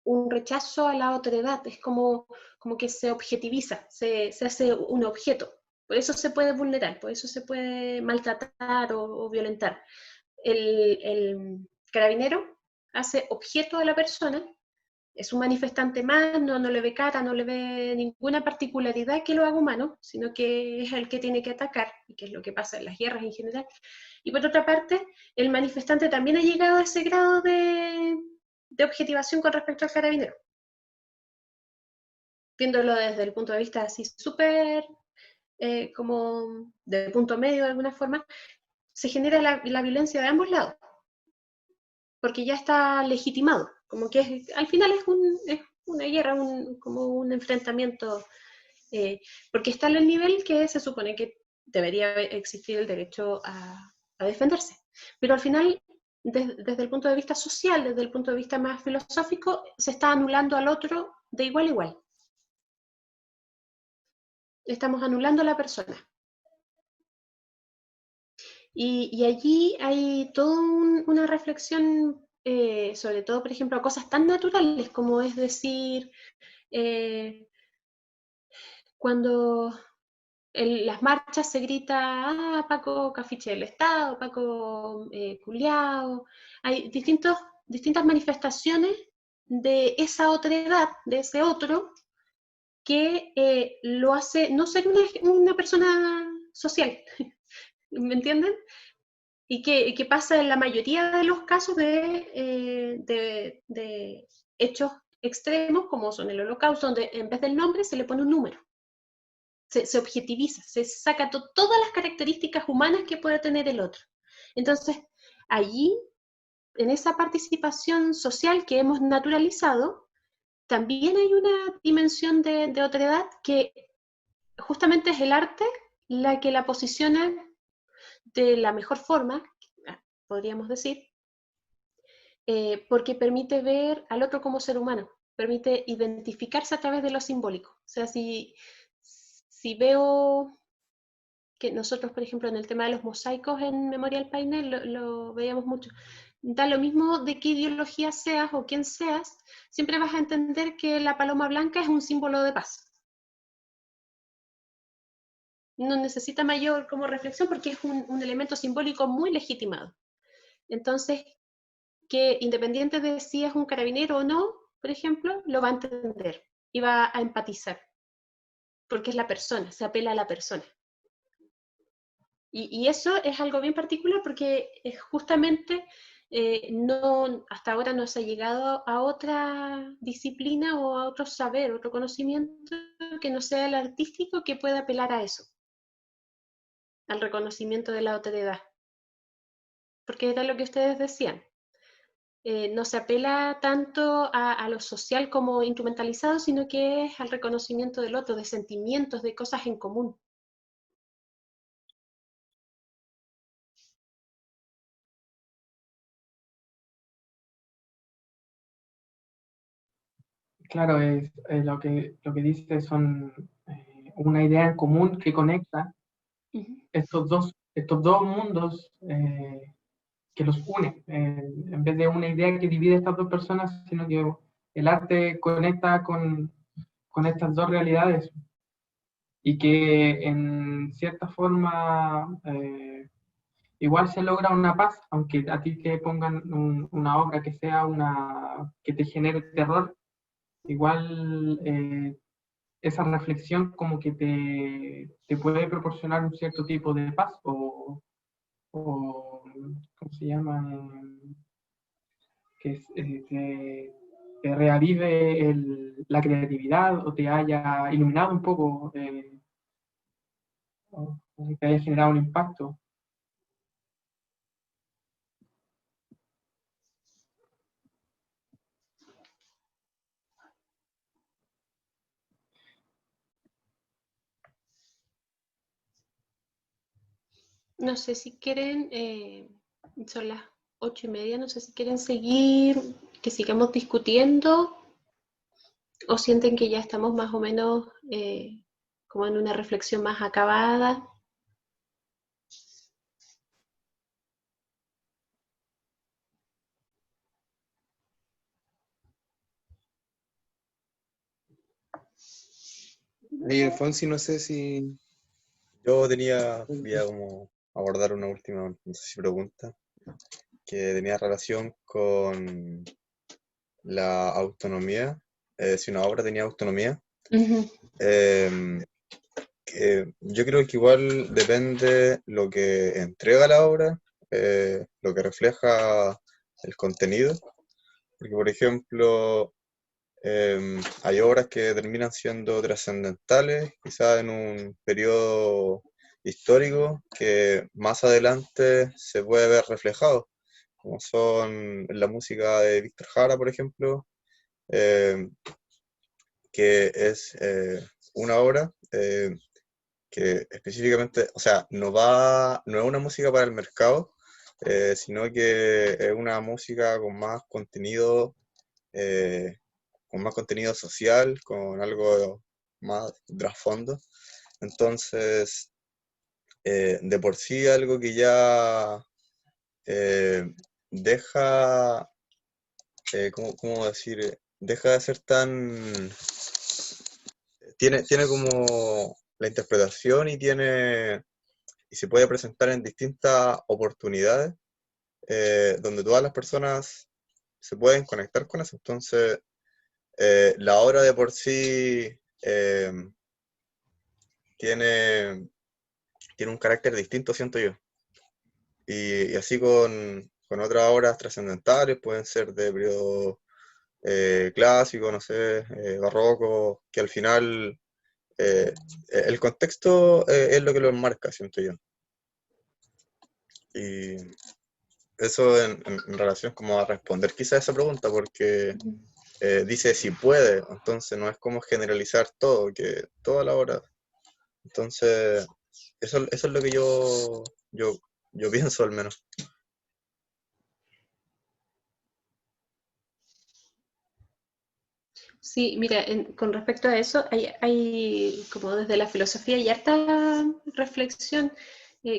un rechazo a la otredad, es como que se objetiviza, se hace un objeto. Por eso se puede vulnerar, por eso se puede maltratar o violentar. El carabinero hace objeto a la persona, es un manifestante más, no le ve cara, no le ve ninguna particularidad que lo haga humano, sino que es el que tiene que atacar, y que es lo que pasa en las guerras en general. Y por otra parte, el manifestante también ha llegado a ese grado de objetivación con respecto al carabinero. Viéndolo desde el punto de vista así súper, como de punto medio de alguna forma, se genera la violencia de ambos lados, porque ya está legitimado, como que al final es una guerra, como un enfrentamiento, porque está en el nivel que se supone que debería existir el derecho a defenderse. Pero al final, desde el punto de vista social, desde el punto de vista más filosófico, se está anulando al otro de igual a igual. Estamos anulando a la persona. Y allí hay toda una reflexión, sobre todo, por ejemplo, a cosas tan naturales como es decir, cuando en las marchas se grita, Paco Cafiche del Estado, Paco culiao, hay distintas manifestaciones de esa otredad, de ese otro, que lo hace no ser una persona social, ¿me entienden? Y que pasa en la mayoría de los casos de hechos extremos, como son el Holocausto, donde en vez del nombre se le pone un número. se objetiviza, se saca todas las características humanas que puede tener el otro. Entonces, allí, en esa participación social que hemos naturalizado, también hay una dimensión de otredad que justamente es el arte la que la posiciona de la mejor forma, podríamos decir, porque permite ver al otro como ser humano, permite identificarse a través de lo simbólico. O sea, si veo que nosotros, por ejemplo, en el tema de los mosaicos en Memorial Paine lo veíamos mucho, da lo mismo de qué ideología seas o quién seas, siempre vas a entender que la paloma blanca es un símbolo de paz. No necesita mayor como reflexión porque es un elemento simbólico muy legitimado. Entonces, que independiente de si es un carabinero o no, por ejemplo, lo va a entender y va a empatizar, porque es la persona, se apela a la persona. Y eso es algo bien particular porque justamente hasta ahora no se ha llegado a otra disciplina o a otro saber, otro conocimiento que no sea el artístico que pueda apelar a eso, al reconocimiento de la otredad. Porque era lo que ustedes decían. No se apela tanto a lo social como instrumentalizado, sino que es al reconocimiento del otro, de sentimientos, de cosas en común. Claro, lo que dice son una idea en común que conecta estos dos mundos, que los une, en vez de una idea que divide a estas dos personas, sino que el arte conecta con estas dos realidades y que en cierta forma igual se logra una paz, aunque a ti te pongan una obra que sea que te genere terror, igual esa reflexión como que te puede proporcionar un cierto tipo de paz o ¿cómo se llama? Que te reavive la creatividad o te haya iluminado un poco, o te haya generado un impacto. No sé si quieren, son las 8:30, no sé si quieren seguir, que sigamos discutiendo o sienten que ya estamos más o menos como en una reflexión más acabada. Ahí, Alfonso, no sé si... Yo quería como abordar una última, no sé si pregunta, que tenía relación con la autonomía, si una obra tenía autonomía. Yo creo que igual depende lo que entrega la obra, lo que refleja el contenido, porque por ejemplo hay obras que terminan siendo trascendentales, quizás en un periodo histórico que más adelante se puede ver reflejado, como son la música de Víctor Jara, por ejemplo, eh, que es una obra que específicamente, o sea, no es una música para el mercado, sino que es una música eh, con más contenido social, con algo más trasfondo. Entonces, de por sí algo que ya deja, ¿cómo decir? Deja de ser tan... Tiene como la interpretación y se puede presentar en distintas oportunidades, donde todas las personas se pueden conectar con eso. Entonces, la obra de por sí tiene un carácter distinto, siento yo. Y así con otras obras trascendentales, pueden ser de periodo clásico, no sé, barroco, que al final el contexto es lo que lo enmarca, siento yo. Y eso en relación como a responder quizá a esa pregunta, porque dice si puede, entonces no es como generalizar todo, que toda la hora. Entonces, eso es lo que yo pienso al menos. Sí, mira, con respecto a eso, hay como desde la filosofía hay harta reflexión.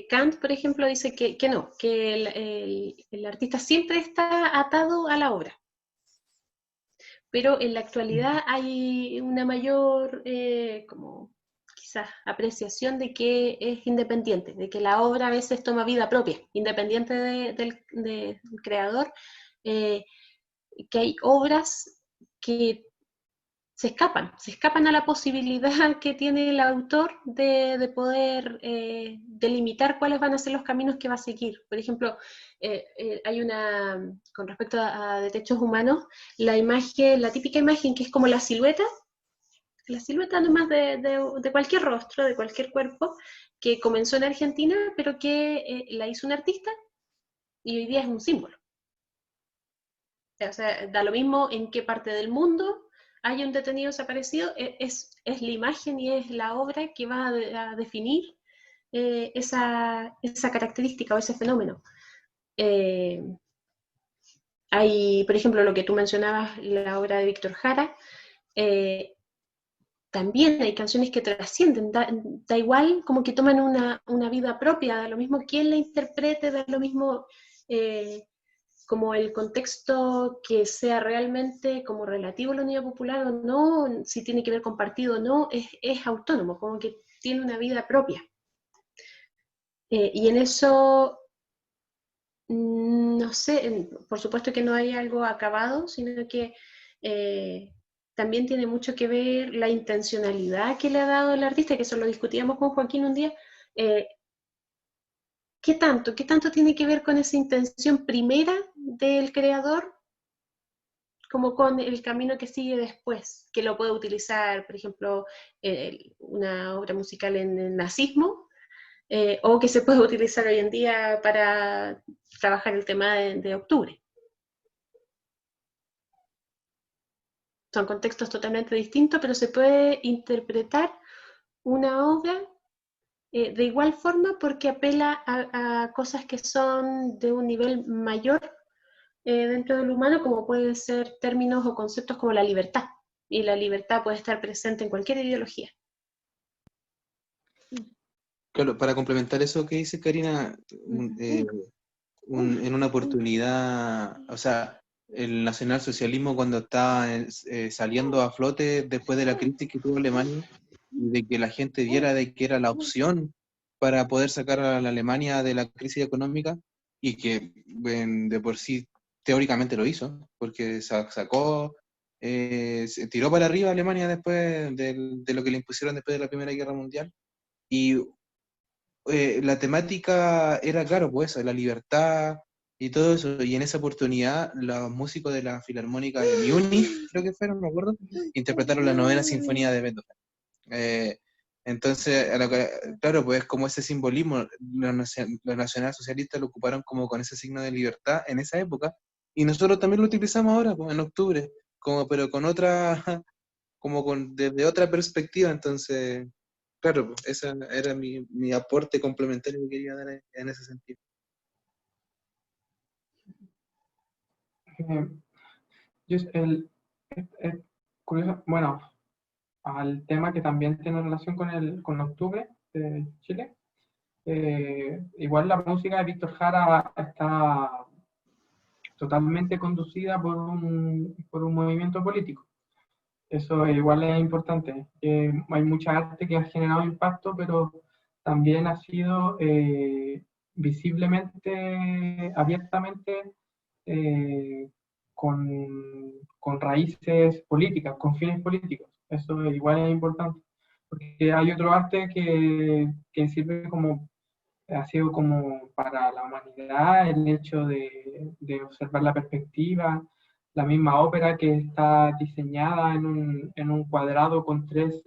Kant, por ejemplo, dice que no, que el artista siempre está atado a la obra, pero en la actualidad hay una mayor, como quizás, apreciación de que es independiente, de que la obra a veces toma vida propia, independiente del creador, eh, que hay obras que se escapan a la posibilidad que tiene el autor de poder delimitar cuáles van a ser los caminos que va a seguir. Por ejemplo, hay con respecto a derechos humanos, la típica imagen que es como la silueta nomás de cualquier rostro, de cualquier cuerpo, que comenzó en Argentina, pero que la hizo un artista y hoy día es un símbolo. O sea, da lo mismo en qué parte del mundo hay un detenido desaparecido, es la imagen y es la obra que va a definir esa característica o ese fenómeno. Hay, por ejemplo, lo que tú mencionabas, la obra de Víctor Jara, también hay canciones que trascienden, da igual como que toman una vida propia, da lo mismo quién la interprete, da lo mismo como el contexto que sea realmente como relativo a la unidad popular o no, si tiene que ver con partido o no, es autónomo, como que tiene una vida propia. Y en eso, no sé, por supuesto que no hay algo acabado, sino que también tiene mucho que ver la intencionalidad que le ha dado el artista, que eso lo discutíamos con Joaquín un día. ¿Qué tanto tiene que ver con esa intención primera del creador como con el camino que sigue después, que lo puede utilizar, por ejemplo, una obra musical en el nazismo, o que se puede utilizar hoy en día para trabajar el tema de octubre? Son contextos totalmente distintos, pero se puede interpretar una obra de igual forma porque apela a cosas que son de un nivel mayor dentro del humano, como pueden ser términos o conceptos como la libertad. Y la libertad puede estar presente en cualquier ideología. Claro, para complementar eso que dice Karina, en una oportunidad, o sea, el nacionalsocialismo cuando estaba saliendo a flote después de la crisis que tuvo Alemania, y de que la gente viera de que era la opción para poder sacar a la Alemania de la crisis económica, y que de por sí teóricamente lo hizo, porque sacó, se tiró para arriba Alemania después de lo que le impusieron después de la Primera Guerra Mundial, y la temática era, claro, pues eso, la libertad y todo eso, y en esa oportunidad los músicos de la Filarmónica de Múnich, creo que fueron, no me acuerdo, interpretaron la novena sinfonía de Beethoven. Entonces, claro, pues como ese simbolismo, los nacionalsocialistas lo ocuparon como con ese signo de libertad en esa época, y nosotros también lo utilizamos ahora, pues, en octubre, pero con otra, desde otra perspectiva. Entonces, claro, pues, ese era mi aporte complementario que quería dar en ese sentido. Curioso, bueno, al tema que también tiene relación con octubre de Chile. Igual la música de Víctor Jara está totalmente conducida por un movimiento político. Eso igual es importante. Hay mucha arte que ha generado impacto, pero también ha sido visiblemente, abiertamente, eh, con raíces políticas, con fines políticos. Eso igual es importante. Porque hay otro arte que sirve como, ha sido como para la humanidad, el hecho de observar la perspectiva, la misma ópera que está diseñada en un cuadrado con tres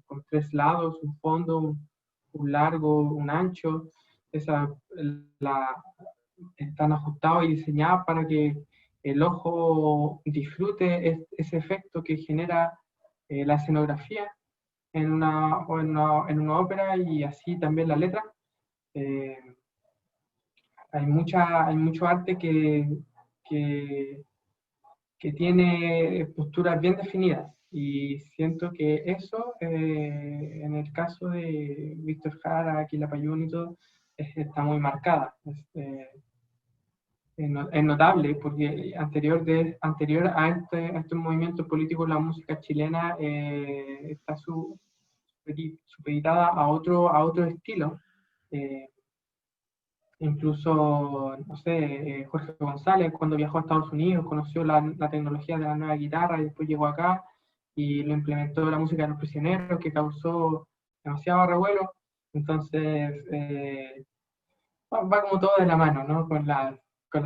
con 3 lados, un fondo, un largo, un ancho. Están ajustados y diseñados para que el ojo disfrute ese efecto que genera la escenografía en una ópera, y así también la letra. Eh, hay mucho arte que, que tiene posturas bien definidas, y siento que eso, en el caso de Víctor Jara, Quilapayún y todo, está muy marcada. Es notable porque anterior a este movimiento político, la música chilena está supeditada a otro estilo. Eh, Incluso, no sé, Jorge González, cuando viajó a Estados Unidos, conoció la tecnología de la nueva guitarra y después llegó acá y lo implementó en la música de los prisioneros, que causó demasiado revuelo. Entonces, va como todo de la mano, ¿no? Con la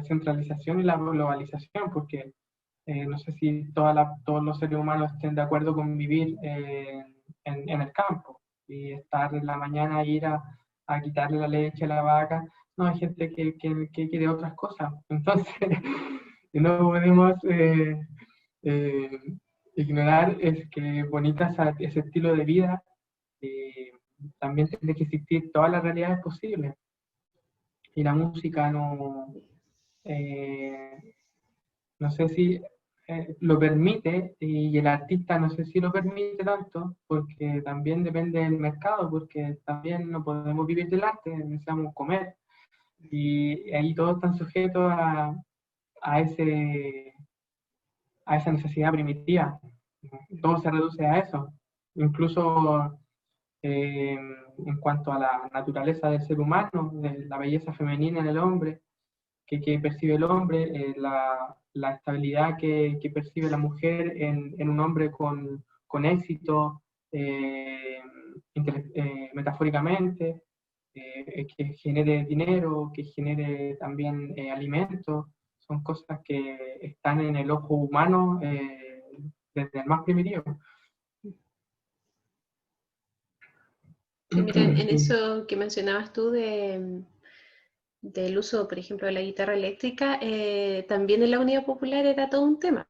centralización y la globalización, porque no sé si todos los seres humanos estén de acuerdo con vivir en el campo y estar en la mañana e ir a quitarle la leche a la vaca. No, hay gente que quiere otras cosas. Entonces, no podemos eh, ignorar es que bonita ese estilo de vida, también tiene que existir todas las realidades posibles. Y la música eh, no sé si lo permite, y el artista no sé si lo permite tanto, porque también depende del mercado, porque también no podemos vivir del arte, necesitamos comer, y ahí todos están sujetos a, ese, a esa necesidad primitiva. Todo se reduce a eso. Incluso eh, en cuanto a la naturaleza del ser humano, de la belleza femenina en el hombre, que percibe el hombre, la estabilidad que percibe la mujer en un hombre con éxito, metafóricamente, que genere dinero, que genere también alimentos. Son cosas que están en el ojo humano desde el más primitivo. Sí, mira, en Sí. eso que mencionabas tú del uso, por ejemplo, de la guitarra eléctrica, también en la Unidad Popular era todo un tema.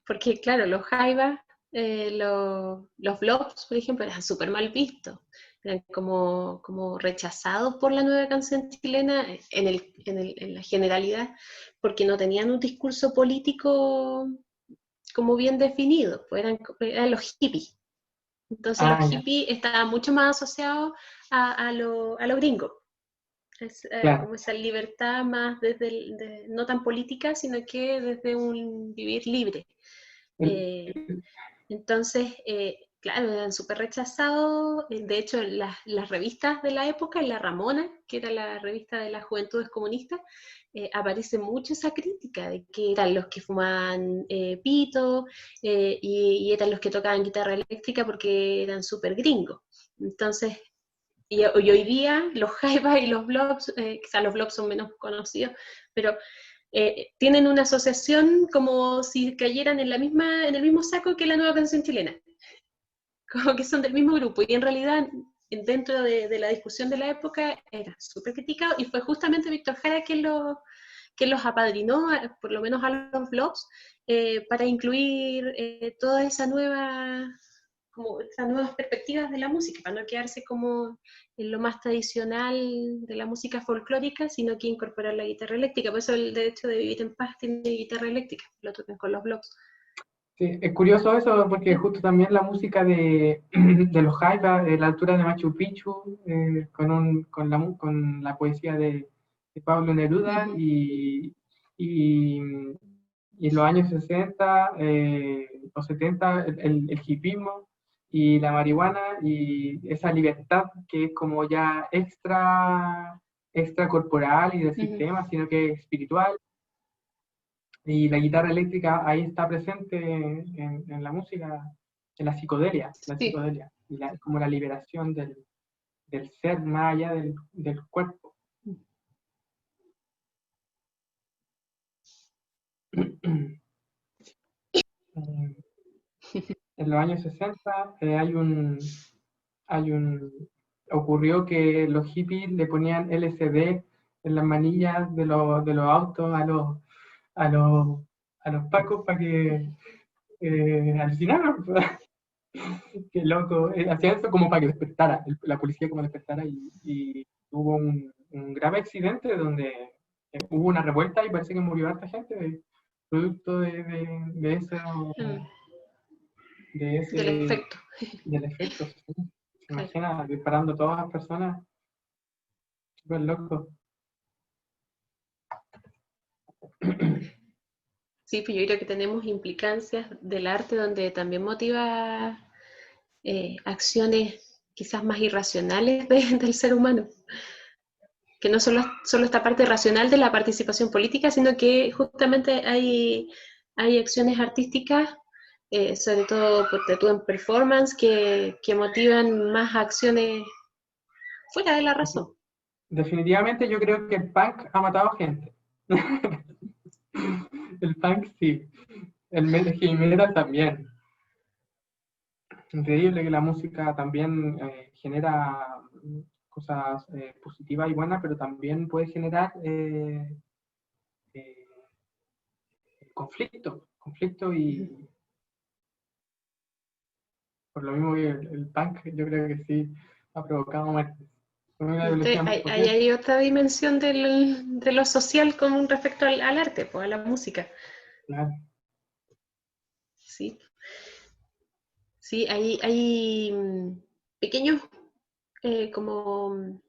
Porque, claro, los jaivas, los blobs, por ejemplo, eran súper mal vistos. Eran como rechazados por la nueva canción chilena en la generalidad, porque no tenían un discurso político como bien definido, pues eran los hippies. Entonces los Ya, hippies estaban mucho más asociados a lo gringo. Es claro. como esa libertad más no tan política, sino que desde un vivir libre. El- Entonces, claro, eran súper rechazados. De hecho, las revistas de la época, en La Ramona, que era la revista de las Juventudes Comunistas, aparece mucho esa crítica de que eran los que fumaban pito, y eran los que tocaban guitarra eléctrica porque eran súper gringos. Entonces, y hoy día los jaivas y los blogs, quizás los blogs son menos conocidos, pero tienen una asociación como si cayeran en el mismo saco que la nueva canción chilena, como que son del mismo grupo, y en realidad dentro de la discusión de la época era súper criticado, y fue justamente Víctor Jara que los apadrinó, por lo menos a los blogs, para incluir toda esa como estas nuevas perspectivas de la música, para no quedarse como en lo más tradicional de la música folclórica, sino que incorporar la guitarra eléctrica. Por eso el derecho de vivir en paz tiene guitarra eléctrica, lo tocan con los blogs. Sí, es curioso eso, porque justo también la música de los jaivas, la altura de Machu Picchu, con la poesía de Pablo Neruda, Uh-huh. y en los años 60 o 70, el hipismo y la marihuana, y esa libertad que es como ya extra corporal y del sistema, sino que es espiritual. Y la guitarra eléctrica ahí está presente en la música, en la psicodelia, Sí. y como la liberación del ser más allá del cuerpo. en los años 60 ocurrió que los hippies le ponían LCD en las manillas de los autos a los pacos para que alucinaran. Qué loco. Hacían eso como para que despertara, la policía como despertara, y hubo un grave accidente donde hubo una revuelta y parece que murió harta gente producto de eso, Del efecto. del efecto. ¿Sí? Se imagina disparando a todas las personas. Súper loco. Sí, pues yo creo que tenemos implicancias del arte donde también motiva acciones quizás más irracionales del ser humano, que no solo esta parte racional de la participación política, sino que justamente hay acciones artísticas, sobre todo en performance, que motivan más acciones fuera de la razón. Definitivamente yo creo que el punk ha matado gente. El punk sí, el heavy metal también. Increíble que la música también genera cosas positivas y buenas, pero también puede generar conflicto y por lo mismo que el punk yo creo que sí ha provocado muertes. Hay otra dimensión de lo social con respecto al arte, pues, a la música. Claro. Sí. Sí, hay pequeños como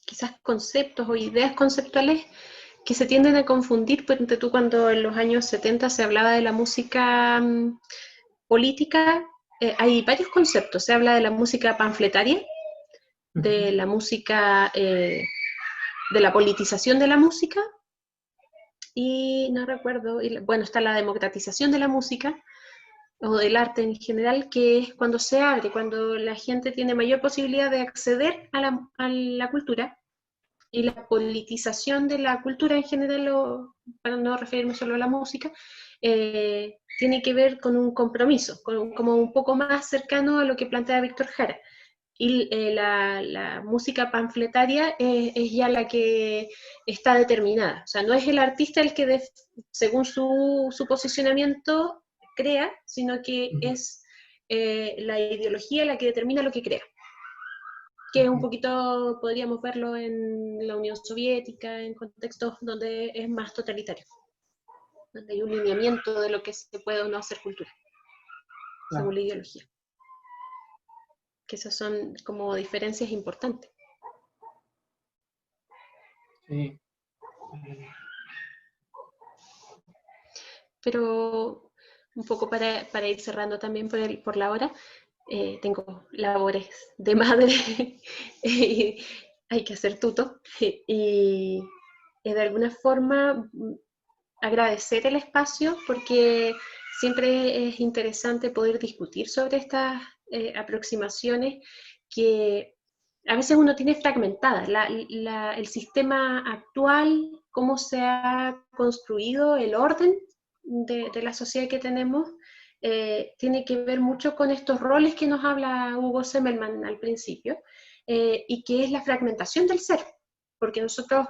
quizás conceptos o ideas conceptuales que se tienden a confundir, porque tú cuando en los años 70 se hablaba de la música política, hay varios conceptos. Se habla de la música panfletaria, de la música, de la politización de la música, y no recuerdo, bueno, está la democratización de la música, o del arte en general, que es cuando se abre, cuando la gente tiene mayor posibilidad de acceder a la cultura, y la politización de la cultura en general, para no referirme solo a la música, tiene que ver con un compromiso, como un poco más cercano a lo que plantea Víctor Jara. Y la música panfletaria es ya la que está determinada. O sea, no es el artista el que, según su posicionamiento, crea, sino que es la ideología la que determina lo que crea. Que es un poquito, podríamos verlo en la Unión Soviética, en contextos donde es más totalitario, donde hay un lineamiento de lo que se puede o no hacer cultura, según la ideología. Que esas son como diferencias importantes. Sí. Pero un poco para ir cerrando también por la hora, tengo labores de madre, hay que hacer tuto, y de alguna forma agradecer el espacio, porque siempre es interesante poder discutir sobre estas aproximaciones que a veces uno tiene fragmentadas. El sistema actual, cómo se ha construido el orden de la sociedad que tenemos, tiene que ver mucho con estos roles que nos habla Hugo Semmelmann al principio, y que es la fragmentación del ser, porque nosotros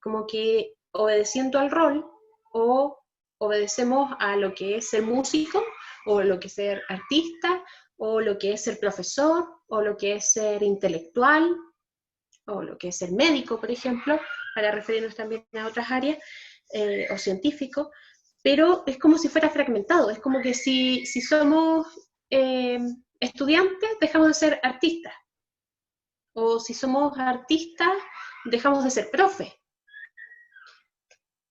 como que obedeciendo al rol, o obedecemos a lo que es ser músico, o lo que es ser artista, o lo que es ser profesor, o lo que es ser intelectual, o lo que es ser médico, por ejemplo, para referirnos también a otras áreas, o científico, pero es como si fuera fragmentado, es como que si somos estudiantes, dejamos de ser artistas, o si somos artistas, dejamos de ser profes,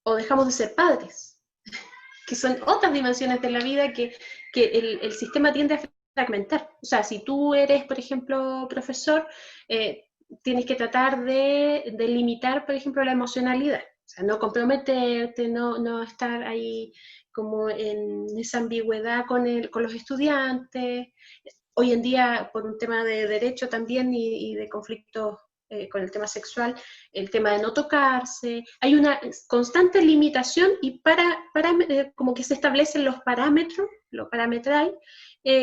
o dejamos de ser padres, que son otras dimensiones de la vida que el sistema tiende a fragmentar. O sea, si tú eres, por ejemplo, profesor, tienes que tratar de limitar, por ejemplo, la emocionalidad. O sea, no comprometerte, no estar ahí como en esa ambigüedad con los estudiantes. Hoy en día, por un tema de derecho también y de conflictos con el tema sexual, el tema de no tocarse, hay una constante limitación, y para como que se establecen los parámetros lo parametral,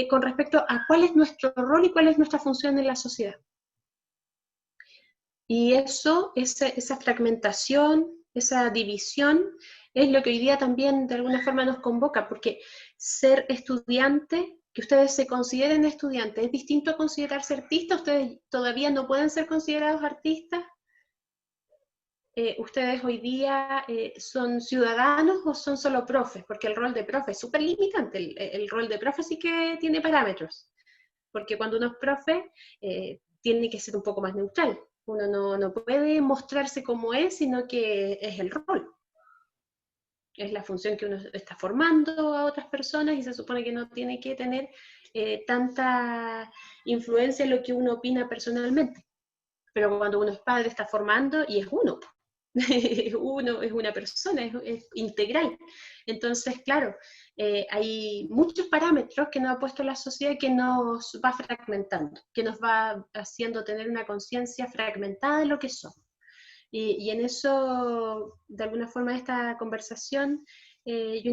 con respecto a cuál es nuestro rol y cuál es nuestra función en la sociedad. Y eso, esa fragmentación, esa división, es lo que hoy día también de alguna forma nos convoca, porque ser estudiante, que ustedes se consideren estudiantes, es distinto a considerarse artista. Ustedes todavía no pueden ser considerados artistas. Ustedes hoy día son ciudadanos o son solo profes, porque el rol de profe es súper limitante. El rol de profe sí que tiene parámetros, porque cuando uno es profe tiene que ser un poco más neutral. Uno no puede mostrarse como es, sino que es el rol. Es la función que uno está formando a otras personas y se supone que no tiene que tener tanta influencia en lo que uno opina personalmente. Pero cuando uno es padre está formando y es uno. Uno es una persona, es integral. Entonces, claro, hay muchos parámetros que nos ha puesto la sociedad que nos va fragmentando, que nos va haciendo tener una conciencia fragmentada de lo que somos. Y en eso, de alguna forma, esta conversación, yo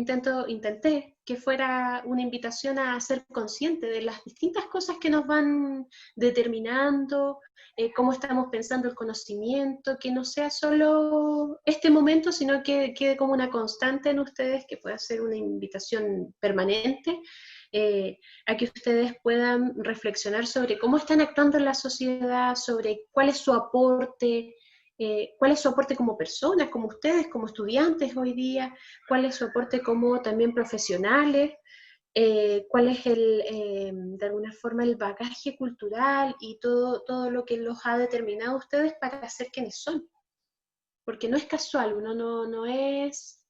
intenté que fuera una invitación a ser consciente de las distintas cosas que nos van determinando, cómo estamos pensando el conocimiento, que no sea solo este momento, sino que quede como una constante en ustedes, que pueda ser una invitación permanente, a que ustedes puedan reflexionar sobre cómo están actuando en la sociedad, sobre cuál es su aporte, cuál es su aporte como personas, como ustedes, como estudiantes hoy día, cuál es su aporte como también profesionales, cuál es de alguna forma el bagaje cultural y todo lo que los ha determinado a ustedes para ser quienes son. Porque no es casual, uno no es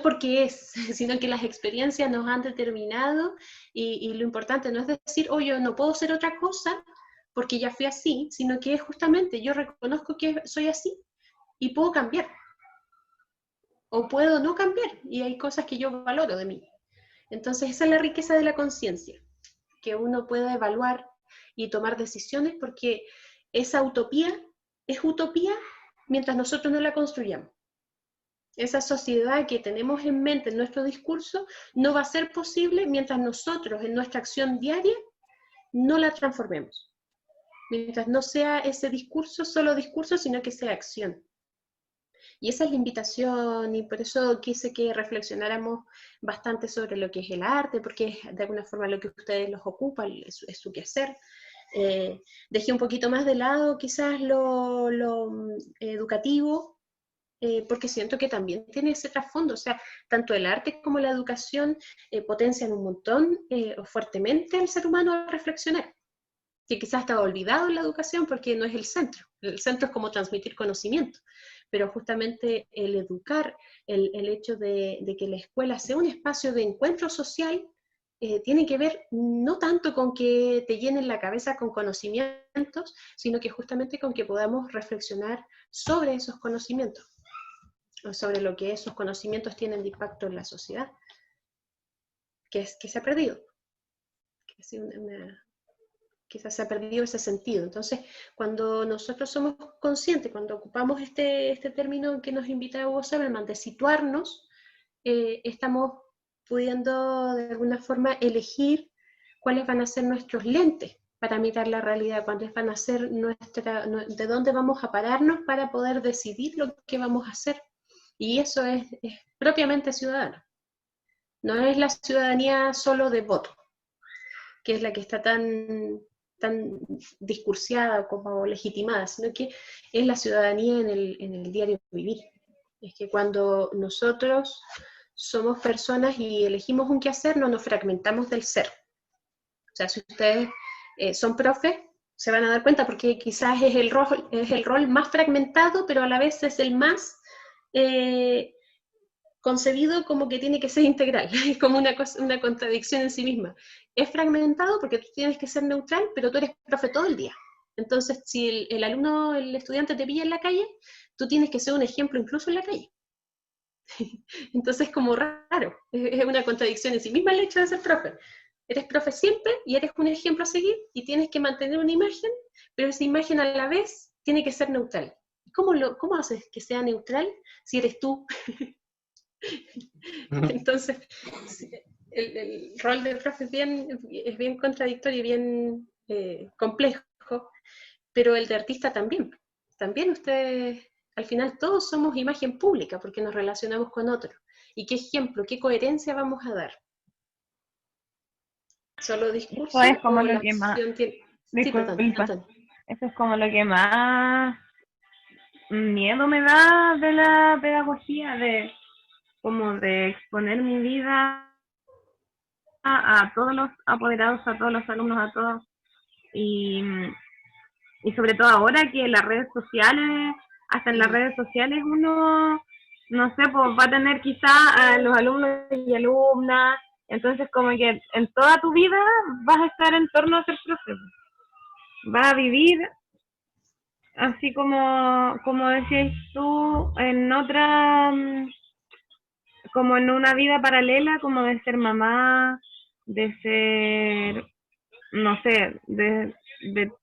porque es, sino que las experiencias nos han determinado y lo importante no es decir, oh, yo no puedo ser otra cosa porque ya fui así, sino que es justamente, yo reconozco que soy así y puedo cambiar. O puedo no cambiar, y hay cosas que yo valoro de mí. Entonces esa es la riqueza de la conciencia, que uno pueda evaluar y tomar decisiones, porque esa utopía es utopía mientras nosotros no la construyamos. Esa sociedad que tenemos en mente en nuestro discurso no va a ser posible mientras nosotros en nuestra acción diaria no la transformemos. Mientras no sea ese discurso, solo discurso, sino que sea acción. Y esa es la invitación, y por eso quise que reflexionáramos bastante sobre lo que es el arte, porque es de alguna forma lo que ustedes los ocupa, es su quehacer. Dejé un poquito más de lado quizás lo educativo, porque siento que también tiene ese trasfondo, o sea, tanto el arte como la educación potencian un montón, fuertemente al ser humano a reflexionar, que quizás estaba olvidado en la educación porque no es el centro es como transmitir conocimiento, pero justamente el educar, el hecho de que la escuela sea un espacio de encuentro social, tiene que ver no tanto con que te llenen la cabeza con conocimientos, sino que justamente con que podamos reflexionar sobre esos conocimientos, o sobre lo que esos conocimientos tienen de impacto en la sociedad, que se ha perdido, quizás se ha perdido ese sentido. Entonces, cuando nosotros somos conscientes, cuando ocupamos este término que nos invita Hugo Saberman, de situarnos, estamos pudiendo de alguna forma elegir cuáles van a ser nuestros lentes para mirar la realidad, cuáles van a ser de dónde vamos a pararnos para poder decidir lo que vamos a hacer. Y eso es propiamente ciudadano. No es la ciudadanía solo de voto, que es la que está tan discursiada como legitimada, sino que es la ciudadanía en el diario vivir. Es que cuando nosotros somos personas y elegimos un quehacer, no nos fragmentamos del ser. O sea, si ustedes son profes, se van a dar cuenta porque quizás es el rol más fragmentado, pero a la vez es el más concebido como que tiene que ser integral, es como una contradicción en sí misma. Es fragmentado porque tú tienes que ser neutral, pero tú eres profe todo el día. Entonces, si el alumno, el estudiante te pilla en la calle, tú tienes que ser un ejemplo incluso en la calle. Entonces es como raro, es una contradicción en sí misma el hecho de ser profe. Eres profe siempre y eres un ejemplo a seguir y tienes que mantener una imagen, pero esa imagen a la vez tiene que ser neutral. ¿Cómo haces que sea neutral si eres tú? Entonces, el rol del profe es bien contradictorio y bien complejo, pero el de artista también. También ustedes, al final todos somos imagen pública porque nos relacionamos con otros. ¿Y qué ejemplo, qué coherencia vamos a dar? ¿Solo discurso Eso es como o lo la que más, acción tiene...? Sí, perdón, disculpa, Antonio. eso es como lo que más miedo me da de la pedagogía, de como de exponer mi vida a todos los apoderados, a todos los alumnos, a todos. Y, y sobre todo ahora que las redes sociales, hasta en las redes sociales uno, no sé, pues va a tener quizá a los alumnos y alumnas, entonces como que en toda tu vida vas a estar en torno a ser profe, vas a vivir así como decías tú, en otra, como en una vida paralela, como de ser mamá, de ser, no sé, de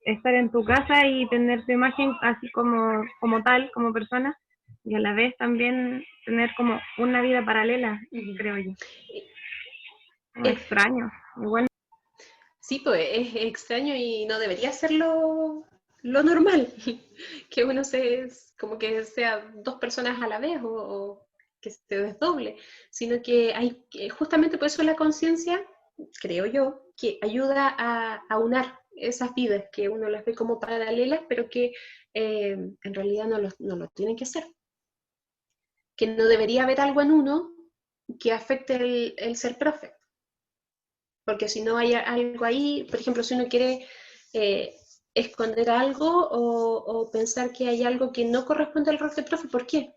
estar en tu casa y tener tu imagen así como tal, como persona, y a la vez también tener como una vida paralela, creo yo. Como extraño, igual. Sí, pues es extraño y no debería ser lo normal, que uno como que sea dos personas a la vez o que se desdoble, sino que hay, justamente por eso la conciencia, creo yo, que ayuda a unar esas vidas que uno las ve como paralelas, pero que en realidad no lo tienen que ser. Que no debería haber algo en uno que afecte el ser profe. Porque si no hay algo ahí, por ejemplo, si uno quiere esconder algo o pensar que hay algo que no corresponde al rol de profe, ¿por qué?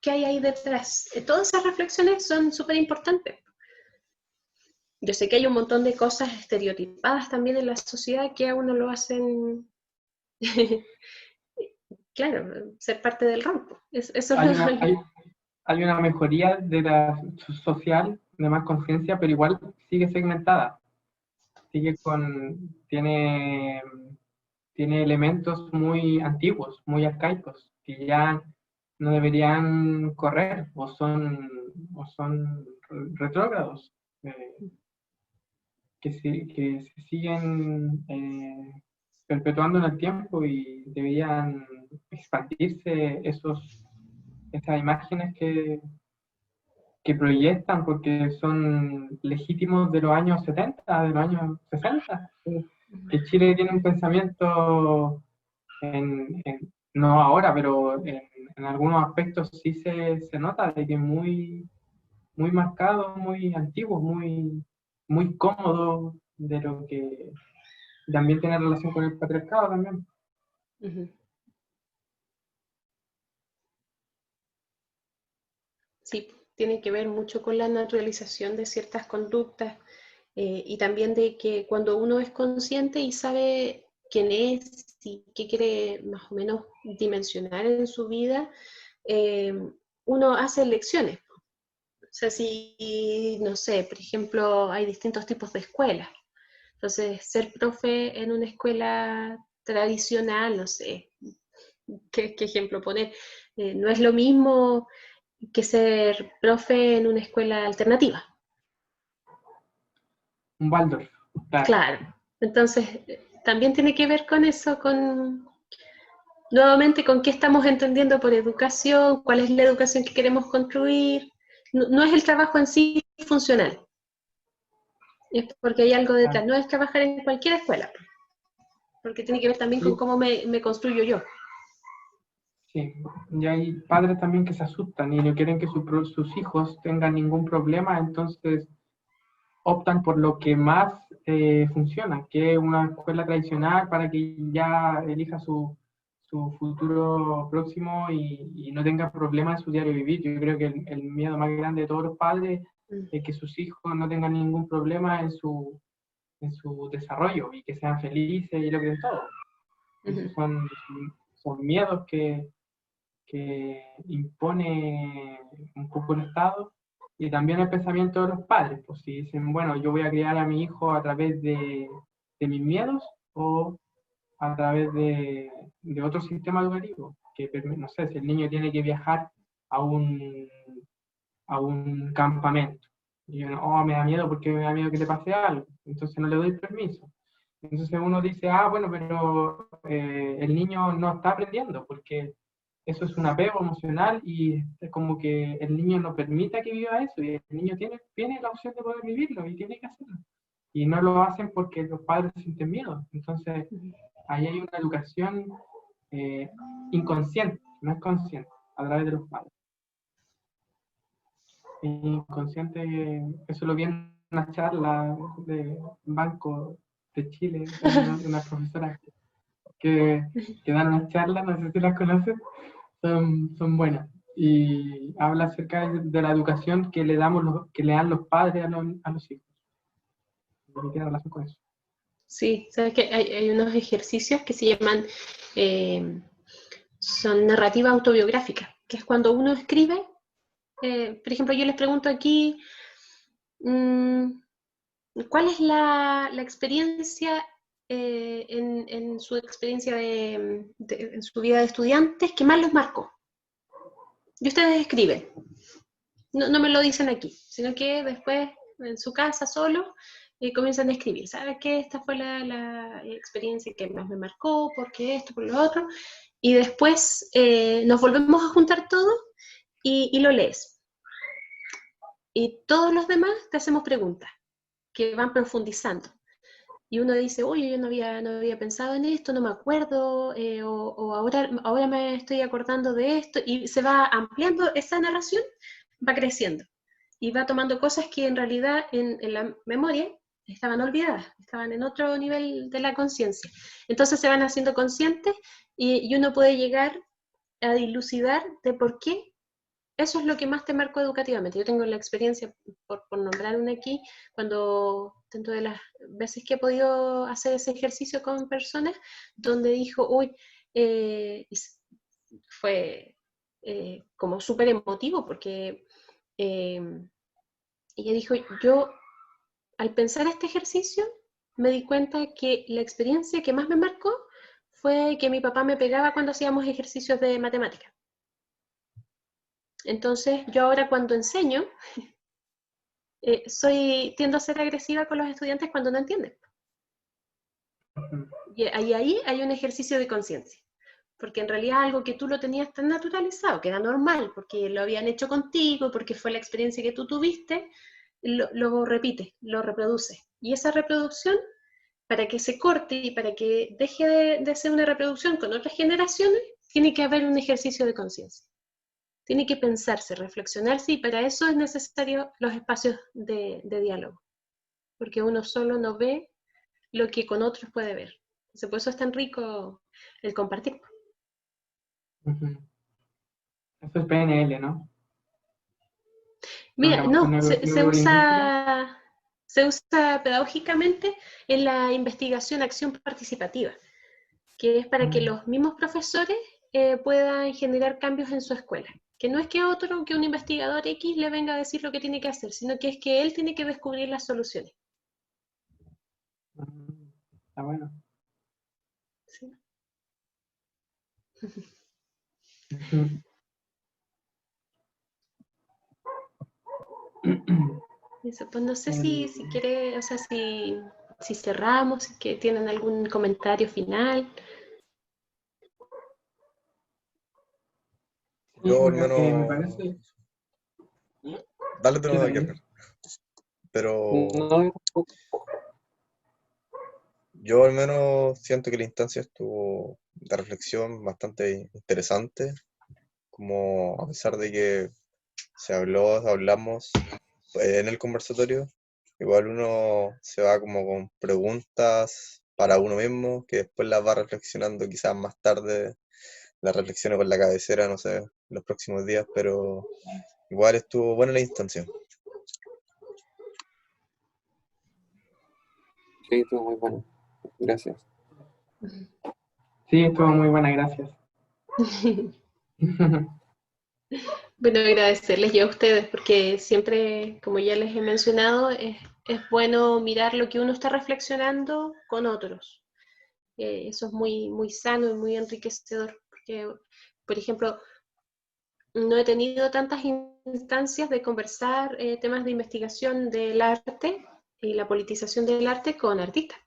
¿Qué hay ahí detrás? Todas esas reflexiones son súper importantes. Yo sé que hay un montón de cosas estereotipadas también en la sociedad que a uno lo hacen, claro, ser parte del rol. Eso Hay es una, hay una mejoría de la social, de más conciencia, pero igual sigue segmentada. Tiene elementos muy antiguos, muy arcaicos, que ya no deberían correr o son retrógrados, que se siguen perpetuando en el tiempo y deberían expandirse esas imágenes que proyectan porque son legítimos de los años 70, de los años 60. Que Chile tiene un pensamiento, no ahora, pero en algunos aspectos sí se nota de que es muy marcado, muy antiguo, muy cómodo, de lo que también tiene relación con el patriarcado también. Sí, tiene que ver mucho con la naturalización de ciertas conductas y también de que cuando uno es consciente y sabe quién es y qué quiere más o menos dimensionar en su vida, uno hace elecciones. O sea, si, no sé, por ejemplo, hay distintos tipos de escuelas. Entonces, ser profe en una escuela tradicional, no sé, ¿qué ejemplo poner? No es lo mismo que ser profe en una escuela alternativa. Un Waldorf, claro. Claro. Entonces, también tiene que ver con eso, nuevamente con qué estamos entendiendo por educación, cuál es la educación que queremos construir. No es el trabajo en sí funcional, es porque hay algo detrás. No es trabajar en cualquier escuela, porque tiene que ver también con cómo me construyo yo. Sí, y hay padres también que se asustan y no quieren que sus hijos tengan ningún problema, entonces optan por lo que más funciona, que es una escuela tradicional para que ya elija su futuro próximo y no tenga problemas en su diario vivir. Yo creo que el miedo más grande de todos los padres es que sus hijos no tengan ningún problema en su desarrollo y que sean felices y logren todo. Esos son miedos que impone un poco el Estado y también el pensamiento de los padres, pues si dicen, bueno, yo voy a criar a mi hijo a través de mis miedos o a través de otro sistema educativo, que no sé, si el niño tiene que viajar a un campamento Y yo, oh, me da miedo porque me da miedo que le pase algo, entonces no le doy permiso. Entonces uno dice, ah, bueno, pero el niño no está aprendiendo porque eso es un apego emocional y es como que el niño no permita que viva eso y el niño tiene la opción de poder vivirlo y tiene que hacerlo. Y no lo hacen porque los padres sienten miedo. Entonces ahí hay una educación inconsciente, no es consciente, a través de los padres. Inconsciente, eso lo vi en una charla de Banco de Chile, una profesora que dan unas charlas, no sé si las conoces, son buenas. Y habla acerca de la educación que le dan los padres a los hijos. Y tiene relación con eso. Sí, sabes que hay unos ejercicios que se llaman, son narrativa autobiográfica, que es cuando uno escribe, por ejemplo, yo les pregunto aquí, ¿cuál es la experiencia en su experiencia en su vida de estudiantes que más los marcó? Y ustedes escriben, no me lo dicen aquí, sino que después en su casa solo comienzan a escribir. ¿Sabes qué? Esta fue la experiencia que más me marcó, porque esto, por lo otro. Y después nos volvemos a juntar todos y lo lees. Y todos los demás te hacemos preguntas que van profundizando. Y uno dice, oye, yo no había pensado en esto, no me acuerdo, o ahora me estoy acordando de esto, y se va ampliando esa narración, va creciendo, y va tomando cosas que en realidad en la memoria estaban olvidadas, estaban en otro nivel de la conciencia. Entonces se van haciendo conscientes y uno puede llegar a dilucidar de por qué eso es lo que más te marcó educativamente. Yo tengo la experiencia, por nombrar una aquí, cuando dentro de las veces que he podido hacer ese ejercicio con personas, donde dijo, uy, fue como súper emotivo, porque ella dijo, yo al pensar este ejercicio, me di cuenta que la experiencia que más me marcó fue que mi papá me pegaba cuando hacíamos ejercicios de matemática. Entonces, yo ahora cuando enseño, tiendo a ser agresiva con los estudiantes cuando no entienden. Y ahí hay un ejercicio de conciencia, porque en realidad algo que tú lo tenías tan naturalizado, que era normal, porque lo habían hecho contigo, porque fue la experiencia que tú tuviste, lo repites, lo reproduces. Y esa reproducción, para que se corte y para que deje de ser una reproducción con otras generaciones, tiene que haber un ejercicio de conciencia. Tiene que pensarse, reflexionarse, y para eso es necesario los espacios de diálogo, porque uno solo no ve lo que con otros puede ver. Entonces, por eso es tan rico el compartir. Eso es PNL, ¿no? Mira, no, Neurolingüística. se usa pedagógicamente en la investigación acción participativa, que es para que los mismos profesores puedan generar cambios en su escuela. Que no es que un investigador X le venga a decir lo que tiene que hacer, sino que es que él tiene que descubrir las soluciones. Está bueno. Sí. Eso, pues no sé si quiere, o sea, si cerramos, si que tienen algún comentario final. Yo al menos... me parece... Dale de nuevo, Kepler. Pero yo al menos siento que la instancia estuvo de reflexión bastante interesante, como a pesar de que hablamos en el conversatorio, igual uno se va como con preguntas para uno mismo, que después las va reflexionando quizás más tarde, las reflexiones con la cabecera, no sé, los próximos días, pero igual estuvo buena la instancia. Sí, estuvo muy bueno. Gracias. Sí, estuvo muy buena, gracias. Bueno, agradecerles yo a ustedes, porque siempre, como ya les he mencionado, es bueno mirar lo que uno está reflexionando con otros. Eso es muy, muy sano y muy enriquecedor, porque, por ejemplo, no he tenido tantas instancias de conversar temas de investigación del arte y la politización del arte con artistas.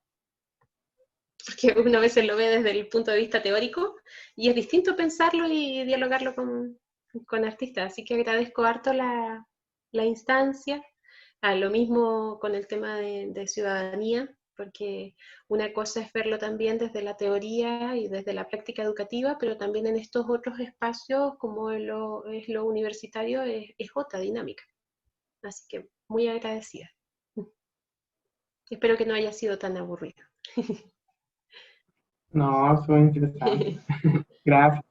Porque uno a veces lo ve desde el punto de vista teórico y es distinto pensarlo y dialogarlo con artistas. Así que agradezco harto la instancia. Lo mismo con el tema de ciudadanía, porque una cosa es verlo también desde la teoría y desde la práctica educativa, pero también en estos otros espacios, como es lo universitario, es otra dinámica. Así que muy agradecida. Espero que no haya sido tan aburrido. No, fue interesante. Gracias.